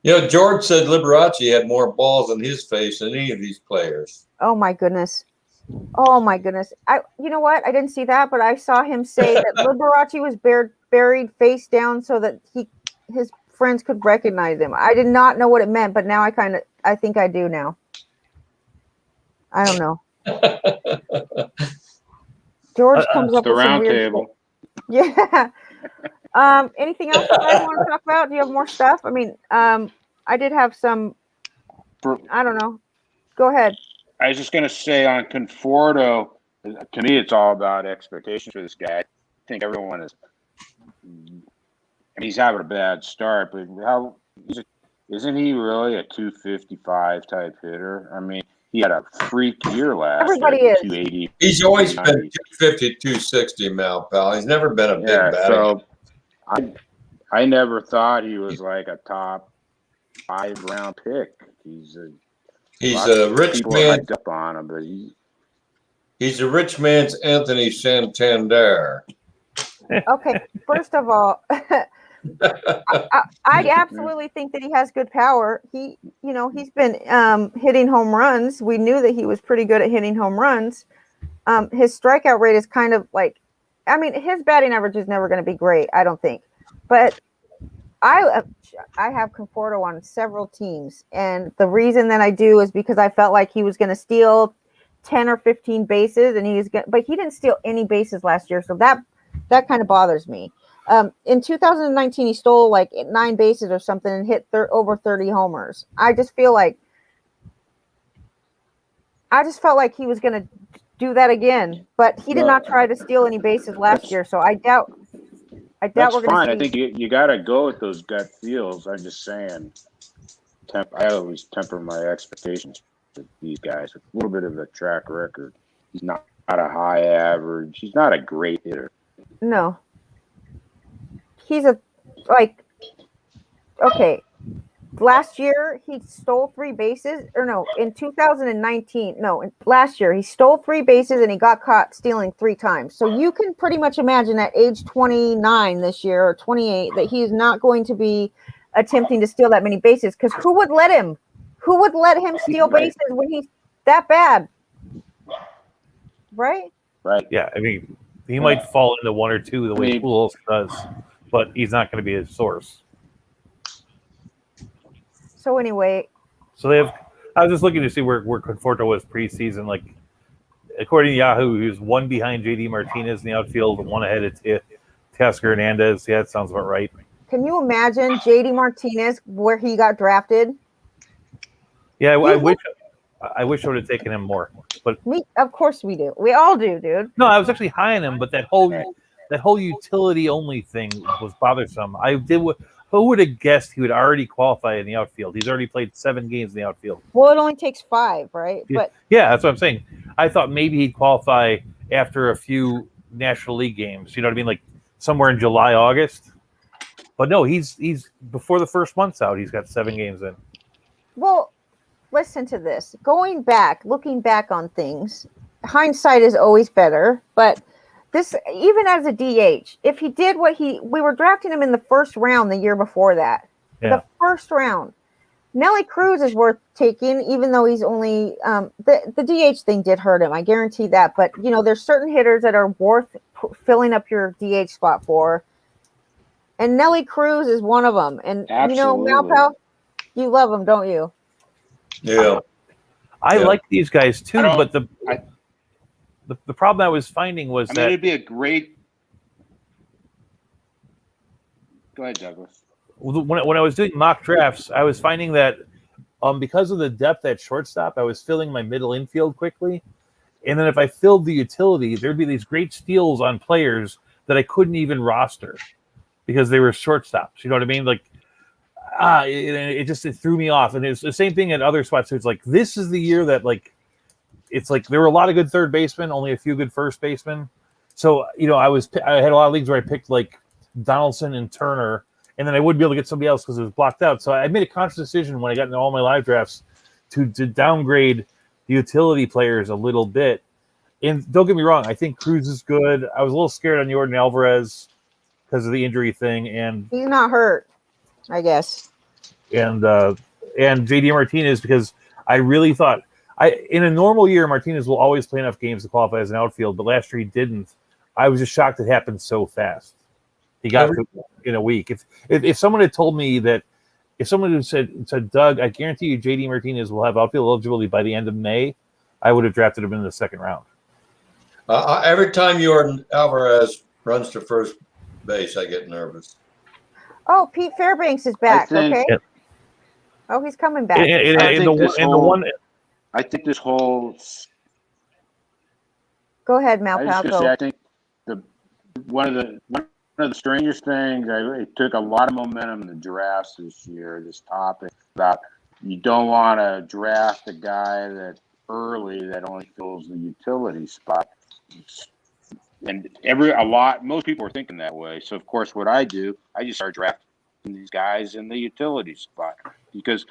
George said Liberace had more balls in his face than any of these players. Oh my goodness. Oh my goodness. You know what? I didn't see that, but I saw him say that Liberace was buried face down so that his friends could recognize him. I did not know what it meant, but now I think I do now. I don't know. George comes up with some weird stuff. Yeah. Anything else you guys want to talk about? Do you have more stuff? I mean, I did have some. I don't know. Go ahead. I was just going to say on Conforto, to me, it's all about expectations for this guy. I think everyone is. I mean, he's having a bad start, but isn't he really a 255 type hitter? I mean, he had a freak year last year. Everybody is. 280. He's always been 250, 260, Mal. He's never been a big batter. So I never thought he was like a top 5 round pick. He's a rich man. Up on him, but he's a rich man's Anthony Santander. Okay, first of all, I absolutely think that he has good power. He's been hitting home runs. We knew that he was pretty good at hitting home runs. His strikeout rate is kind of like, I mean, his batting average is never going to be great, I don't think. But I have Conforto on several teams, and the reason that I do is because I felt like he was going to steal 10 or 15 bases, but he didn't steal any bases last year, so that kind of bothers me. In 2019, he stole like 9 bases or something and hit over 30 homers. I just felt like he was going to do that again. But he did No. not try to steal any bases last year, so I doubt That's we're fine. going I to see. think you got to go with those gut feels. I'm just saying. I always temper my expectations with these guys with a little bit of a track record. He's not a high average. He's not a great hitter. No, he's okay. Last year he stole 3 bases, or no, in 2019. No, last year he stole 3 bases and he got caught stealing 3 times. So you can pretty much imagine at age 29 this year or 28 that he is not going to be attempting to steal that many bases, because who would let him? Who would let him steal Right. bases when he's that bad? Right? Right. Yeah, I mean, he might fall into 1 or 2 the way Pujols does, but he's not going to be a source. So anyway, So they have. I was just looking to see where Conforto was preseason. Like, according to Yahoo, he was 1 behind JD Martinez in the outfield, 1 ahead of Teoscar Hernandez. Yeah, that sounds about right. can you imagine JD Martinez where he got drafted? Yeah, I wish I would have taken him more. But Of course we do. We all do, dude. no, I was actually high on him. But that whole utility only thing was bothersome. Who would have guessed he would already qualify in the outfield? He's already played 7 games in the outfield. Well, it only takes 5, right? But yeah, that's what I'm saying. I thought maybe he'd qualify after a few National League games. You know what I mean? Like somewhere in July, August. But no, he's before the first month's out. He's got 7 games in. well, listen to this. Looking back on things, hindsight is always better. But this, even as a DH, if he did we were drafting him in the first round the year before that. Yeah. The first round. Nelly Cruz is worth taking, even though he's only the DH thing did hurt him. I guarantee that. But there's certain hitters that are worth filling up your DH spot for, and Nelly Cruz is one of them. And Absolutely. Malpal, you love him, don't you? Yeah. I like these guys too, but the problem I was finding was that it'd be a great. Go ahead, Douglas. when I was doing mock drafts, I was finding that because of the depth at shortstop, I was filling my middle infield quickly. And then if I filled the utility, there'd be these great steals on players that I couldn't even roster because they were shortstops. You know what I mean? Like, it threw me off. And it's the same thing at other spots. So it's like, this is the year that, like, it's like there were a lot of good third basemen, only a few good first basemen. So, I had a lot of leagues where I picked like Donaldson and Turner, and then I wouldn't be able to get somebody else because it was blocked out. So I made a conscious decision when I got into all my live drafts to downgrade the utility players a little bit. And don't get me wrong, I think Cruz is good. I was a little scared on Yordan Alvarez because of the injury thing, and He's not hurt, I guess. And JD Martinez, because I really thought in a normal year Martinez will always play enough games to qualify as an outfield, but last year he didn't. I was just shocked it happened so fast. He got to in a week. If someone had told me that, if someone had said, Doug, I guarantee you JD Martinez will have outfield eligibility by the end of May, I would have drafted him in the second round. Every time Yordan Alvarez runs to first base, I get nervous. Oh, Pete Fairbanks is back. Okay. Yeah. Oh, he's coming back. I think this whole. Go ahead, Malpal. I think one of the strangest things. It took a lot of momentum in the drafts this year. This topic about you don't want to draft a guy that early that only fills the utility spot. And most people are thinking that way. So of course, what I do, I just start drafting these guys in the utility spot because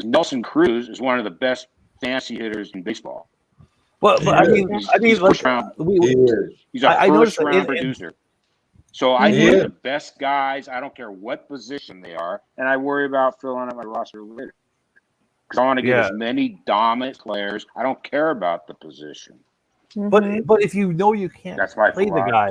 Nelson Cruz is one of the best fantasy hitters in baseball. Well, but he's a first round producer. So I look at the best guys. I don't care what position they are, and I worry about filling up my roster later because I want to get as many dominant players. I don't care about the position. But if you know you can't play the guy,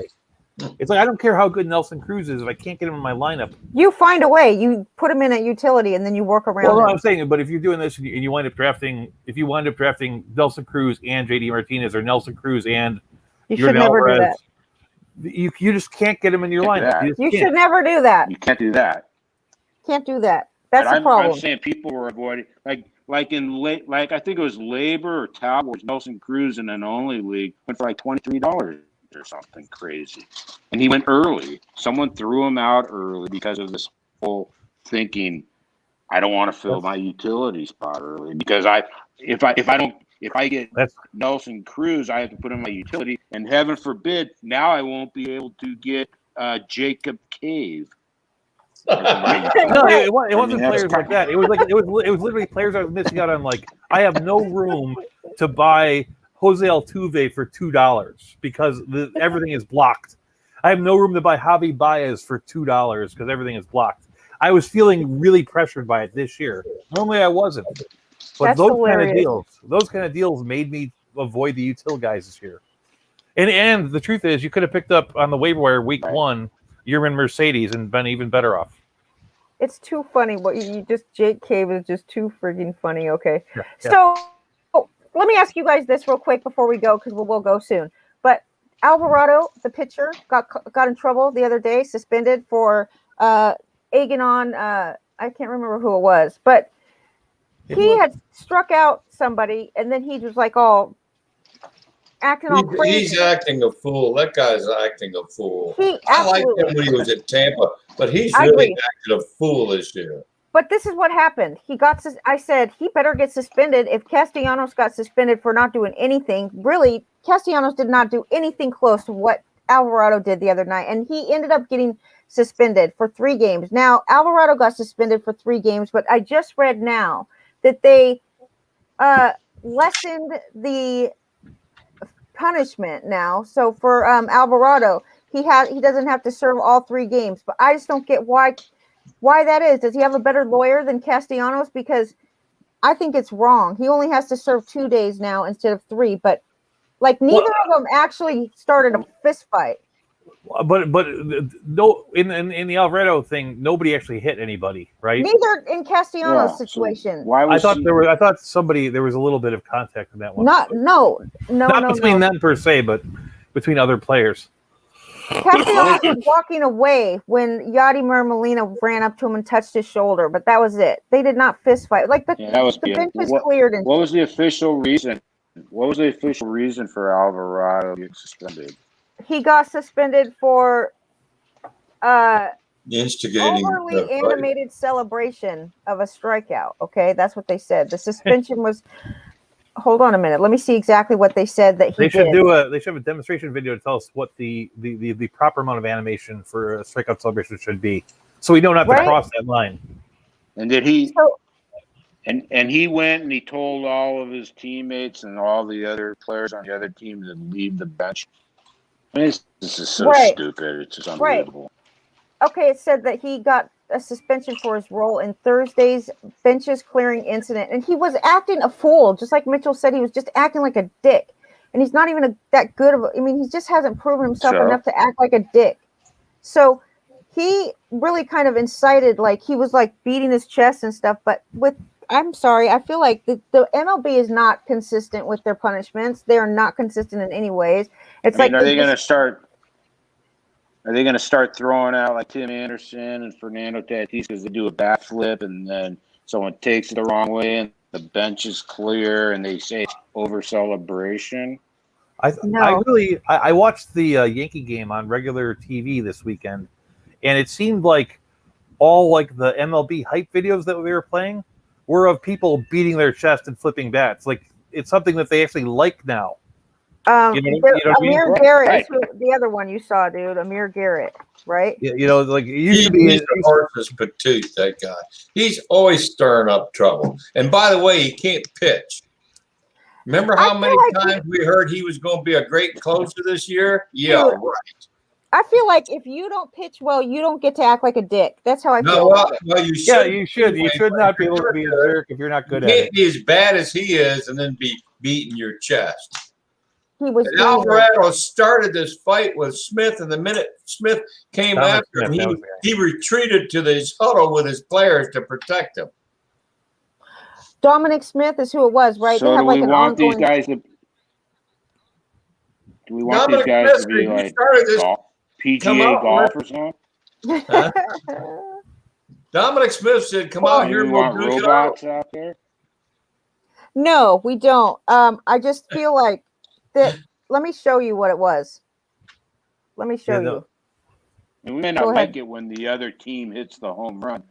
it's like I don't care how good Nelson Cruz is if I can't get him in my lineup. You find a way. You put him in at utility, and then you work around. Well, no, I'm saying, but if you're doing this and you wind up drafting, Nelson Cruz and JD Martinez or Nelson Cruz and you should never do that. You just can't get him in your lineup. You should never do that. You can't do that. Can't do that. That's the problem. I'm saying people were avoiding, like like I think it was Labor or Talbot, or Nelson Cruz in an only league went for like $23 or something crazy, and he went early. Someone threw him out early because of this whole thinking. I don't want to fill my utility spot early because if I get Nelson Cruz, I have to put in my utility, and heaven forbid, now I won't be able to get Jacob Cave. No, it wasn't players like that. It was literally players I was missing out on. Like, I have no room to buy Jose Altuve for $2 because everything is blocked. I have no room to buy Javi Baez for $2 because everything is blocked. I was feeling really pressured by it this year. Normally I wasn't. But those kind of deals made me avoid the util guys this year. And the truth is, you could have picked up on the waiver wire week 1 Yerman Mercedes and been even better off. It's too funny. What you just Jake Cave is just too freaking funny. Okay, yeah. So let me ask you guys this real quick before we go, because we'll go soon. But Alvarado, the pitcher, got in trouble the other day, suspended for egging on. I can't remember who it was, but he had struck out somebody, and then he was like all acting all crazy. He's acting a fool. That guy's acting a fool. I liked him when he was at Tampa, but he's really acted a fool this year. But this is what happened. I said he better get suspended. If Castellanos got suspended for not doing anything, really, Castellanos did not do anything close to what Alvarado did the other night, and he ended up getting suspended for 3 games. Now, Alvarado got suspended for 3 games, but I just read now that they lessened the punishment now. So for Alvarado, he doesn't have to serve all 3 games. But I just don't get why that is. Does he have a better lawyer than Castellanos? Because I think it's wrong. He only has to serve 2 days now instead of 3. But like neither of them actually started a fist fight. But no, in the Alvarado thing, nobody actually hit anybody, right? Neither in Castellanos' situation. So I thought there was a little bit of contact in that one. Not between them per se, but between other players. Castellanos was walking away when Yadier Molina ran up to him and touched his shoulder, but that was it. They did not fist fight. Like the bench was cleared. What was the official reason? What was the official reason for Alvarado getting suspended? He got suspended for instigating overly animated celebration of a strikeout. Okay, that's what they said. The suspension was. Hold on a minute. Let me see exactly what they said that he did. They should have a demonstration video to tell us what the proper amount of animation for a strikeout celebration should be, so we know not to cross that line. And did he? And he went and he told all of his teammates and all the other players on the other team to leave the bench. I mean, this is so stupid. It's just unbelievable. Okay, it said that he got a suspension for his role in Thursday's benches clearing incident, and he was acting a fool, just like Mitchell said. He was just acting like a dick, and he's not even that good of. He just hasn't proven himself enough to act like a dick. So he really kind of incited, like he was like beating his chest and stuff. But I'm sorry, I feel like the MLB is not consistent with their punishments. They are not consistent in any ways. Are they going to start? Are they going to start throwing out like Tim Anderson and Fernando Tatis because they do a bat flip and then someone takes it the wrong way and the bench is clear and they say it's over celebration? I watched the Yankee game on regular TV this weekend, and it seemed like all like the MLB hype videos that we were playing were of people beating their chest and flipping bats. Like it's something that they actually like now. Amir Garrett is the other one you saw, dude. Amir Garrett, right? Yeah, like it used to be. He's the horse's patooth, that guy. He's always stirring up trouble. And by the way, he can't pitch. Remember how many times we heard he was going to be a great closer this year? Yeah, right. I feel like if you don't pitch well, you don't get to act like a dick. That's how I feel. Well, you should. Yeah, you should. You should not be able to be a jerk if you're not good at it. You can't be as bad as he is and then be beating your chest. Alvarado started this fight with Smith, and the minute Smith came after him, he retreated to his huddle with his players to protect him. Dominic Smith is who it was, right? So they have like an ongoing. Do we want these guys to be like PGA golf or something? Dominic Smith said, "Come out here, want robots out there." No, we don't. I just feel like that. Let me show you what it was. Let me show you. And we may Go not ahead. like it when the other team hits the home run,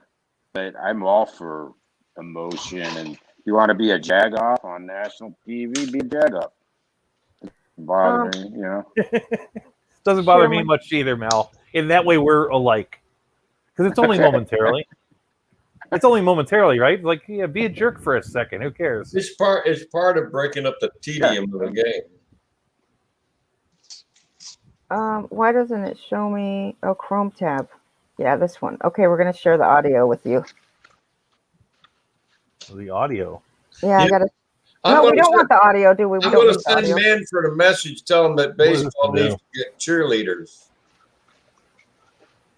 but I'm all for emotion. And if you want to be a jagoff on national TV, be a jagoff. Bother me, you know. Doesn't bother Share me my- much either, Mel. In that way, we're alike. Because it's only momentarily. It's only momentarily, right? Like, yeah, be a jerk for a second. Who cares? It's part of breaking up the tedium of the game. Why doesn't it show me? Oh, Chrome tab. Yeah, this one. Okay, we're gonna share the audio with you. The audio. Yeah, I gotta. I'm No, we gonna don't want the audio, do we? We I'm don't going to need the send audio. Manfred a message telling him that What does baseball this needs to get cheerleaders.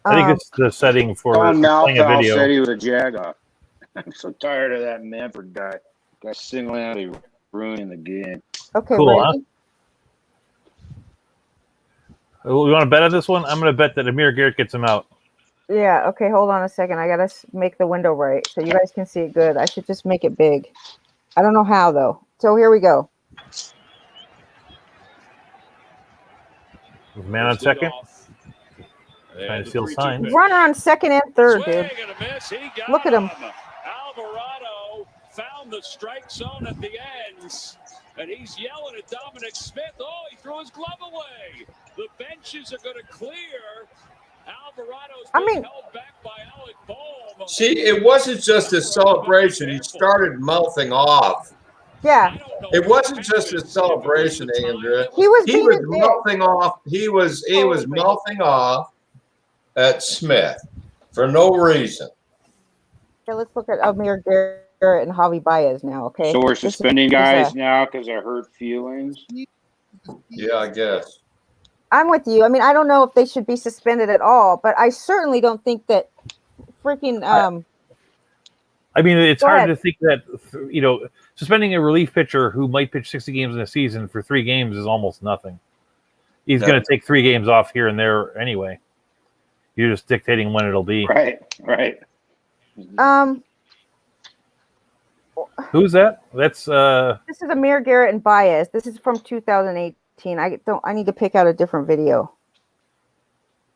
I think it's the setting for Don playing a Malthal video. said he was a jagoff. I'm so tired of that Manfred guy. Guy single-handedly ruining the game. Okay, Cool, ready? You want to bet on this one? I'm going to bet that Amir Garrett gets him out. Yeah. Okay, hold on a second. I gotta make the window right so you guys can see it good. I should just make it big. I don't know how though. So here we go. Man on second. Trying to steal signs. Runner on second and third, dude. Look at him. Alvarado found the strike zone at the ends, and he's yelling at Dominic Smith. Oh, he threw his glove away. The benches are going to clear. Alvarado's being held back by Alec Bohm. See, it wasn't just a celebration. He started mouthing off. Yeah. It wasn't just a celebration, Andrea. He was He being was a dick. mouthing off. He was mouthing off at Smith for no reason. Okay, let's look at Amir Garrett and Javi Baez now, okay? So we're This is- suspending this is guys a- now because of hurt feelings? Yeah, I guess. I'm with you. I mean, I don't know if they should be suspended at all, but I certainly don't think that freaking I mean, it's Go hard ahead. to think that, suspending a relief pitcher who might pitch 60 games in a season for 3 games is almost nothing. He's going to take 3 games off here and there anyway. You're just dictating when it'll be. Right. Who's that? That's this is Amir Garrett and Baez. This is from 2018. I need to pick out a different video.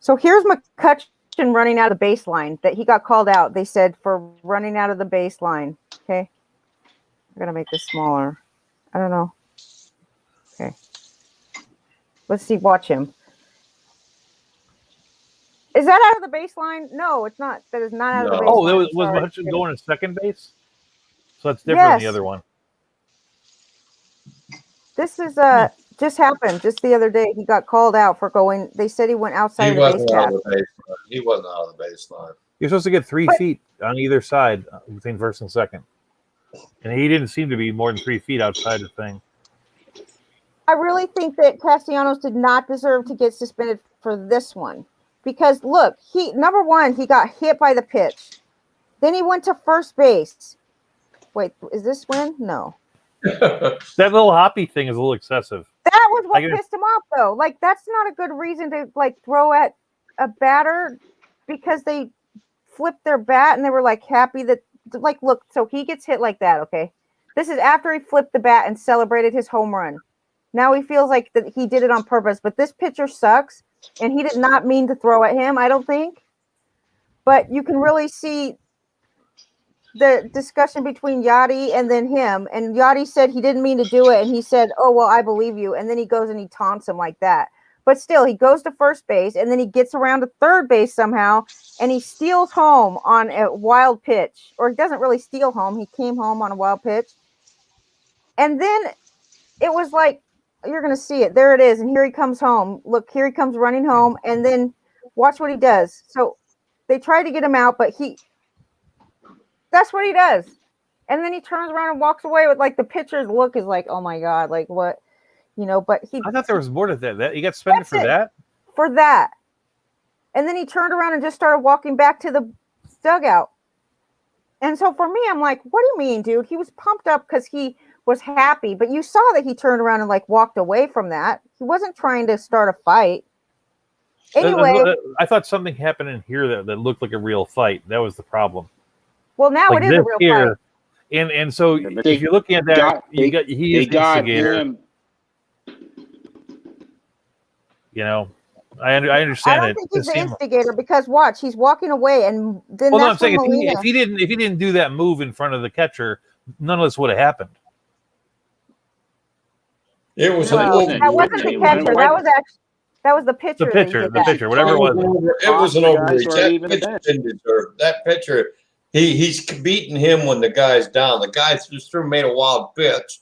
So here's McCutcheon running out of the baseline that he got called out. They said for running out of the baseline. Okay. I'm gonna make this smaller. I don't know. Okay. Let's see, watch him. Is that out of the baseline? No, it's not. That is not out of the No. baseline. that was Sorry. McCutcheon going to second base? So that's different than the Yes. other one. This is just happened just the other day. He got called out for going. They said he went outside He of the base wasn't out path. of the baseline. He wasn't out of the baseline. You're supposed to get 3 But- feet on either side between first and second. And he didn't seem to be more than 3 feet outside the thing. I really think that Castellanos did not deserve to get suspended for this one because look, number one, he got hit by the pitch. Then he went to first base. Wait, is this win? No. That little hoppy thing is a little excessive. That was what I guess- pissed him off though. Like that's not a good reason to like throw at a batter because they flipped their bat and they were like happy that like look, so he gets hit like that, okay? This is after he flipped the bat and celebrated his home run. Now he feels like that he did it on purpose, but this pitcher sucks and he did not mean to throw at him, I don't think. But you can really see the discussion between Yachty and then him. And Yachty said he didn't mean to do it. And he said, oh, well, I believe you. And then he goes and he taunts him like that. But still, he goes to first base and then he gets around to third base somehow and he steals home on a wild pitch. Or he doesn't really steal home. He came home on a wild pitch. And then it was like, you're going to see it. There it is. And here he comes home. Look, here he comes running home. And then watch what he does. So they tried to get him out, but that's what he does. And then he turns around and walks away with like the pitcher's look is like, oh my God, like what, but I thought there was more to that. He got suspended That's for it. that? for that. And then he turned around and just started walking back to the dugout. And so for me, I'm like, what do you mean, dude? He was pumped up because he was happy, but you saw that he turned around and like walked away from that. He wasn't trying to start a fight. Anyway, I thought something happened in here that looked like a real fight. That was the problem. well, now Like it is a this real here, fight. And so Yeah, but if you're looking at that, he is the instigator. him. You know, I I understand don't it. think he's the instigator because watch, he's walking away, and then Well, no, I'm that's when saying Molina. if he didn't do that move in front of the catcher, none of this would have happened. It was No, an over. that wasn't the catcher. That was the pitcher. The pitcher, that. whatever it was. It was an The guys overreach. who aren't That even the pitcher bench. didn't deserve that pitcher. He's beating him when the guy's down. The guy just made a wild pitch,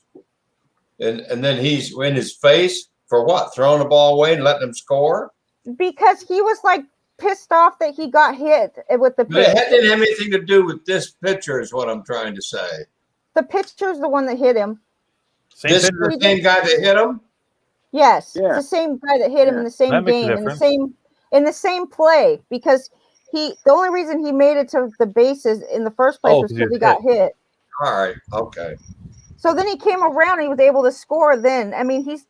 and then he's in his face for what? Throwing the ball away and letting him score. Because he was like pissed off that he got hit with the But it pitch. didn't have anything to do with this pitcher, is what I'm trying to say. The pitcher's the one that hit him. This is the same guy that hit him. Yes, Yeah. it's the same guy that hit him in the same That makes a game, in the difference. same play. Because the only reason he made it to the bases in the first place was because he got hit. All right. Okay. So then he came around and he was able to score. Then I mean, he's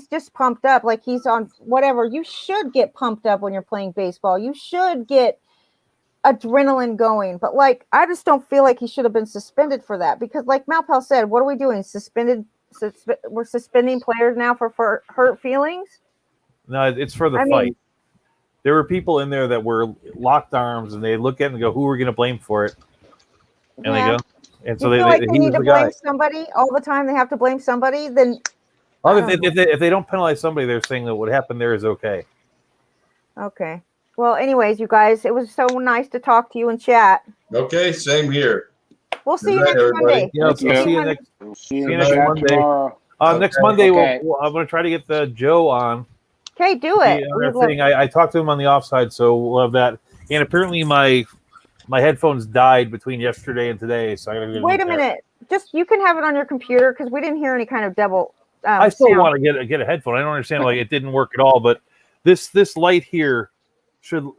just pumped up, like he's on whatever. You should get pumped up when you're playing baseball. You should get adrenaline going. But like, I just don't feel like he should have been suspended for that because, like Malpal said, what are we doing? We're suspending players now for hurt feelings. No, it's for the fight. There were people in there that were locked arms, and they look at it and go, "Who are we going to blame for it?" And they go, and so you feel like they he need was to the guy. blame somebody all the time. They have to blame somebody. Then, Oh, if they don't penalize somebody, they're saying that what happened there is okay. okay. Well, anyways, you guys, it was so nice to talk to you and chat. Okay. Same here. We'll see you Good night, next everybody. Monday. Yeah, so see you next. We'll see See you you next back Monday. tomorrow. Next Okay. Monday, Okay. I'm going to try to get the Joe on. Okay, do it. I talked to him on the offside, so we'll have that. And apparently, my headphones died between yesterday and today, so I got to get. Wait a minute. Just you can have it on your computer because we didn't hear any kind of double. I still sound. want to get a headphone. I don't understand like it didn't work at all. But this light here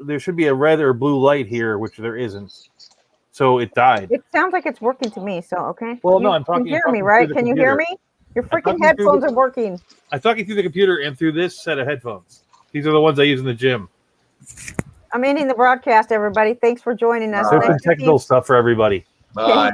there should be a red or blue light here, which there isn't. So it died. It sounds like it's working to me. So okay. Well, no, I'm talking. You can hear I'm me, talking right? through the Can you hear computer. me? Your freaking headphones are working. I'm talking through the computer and through this set of headphones. These are the ones I use in the gym. I'm ending the broadcast, everybody. Thanks for joining us. All There's right. some technical stuff for everybody. Bye.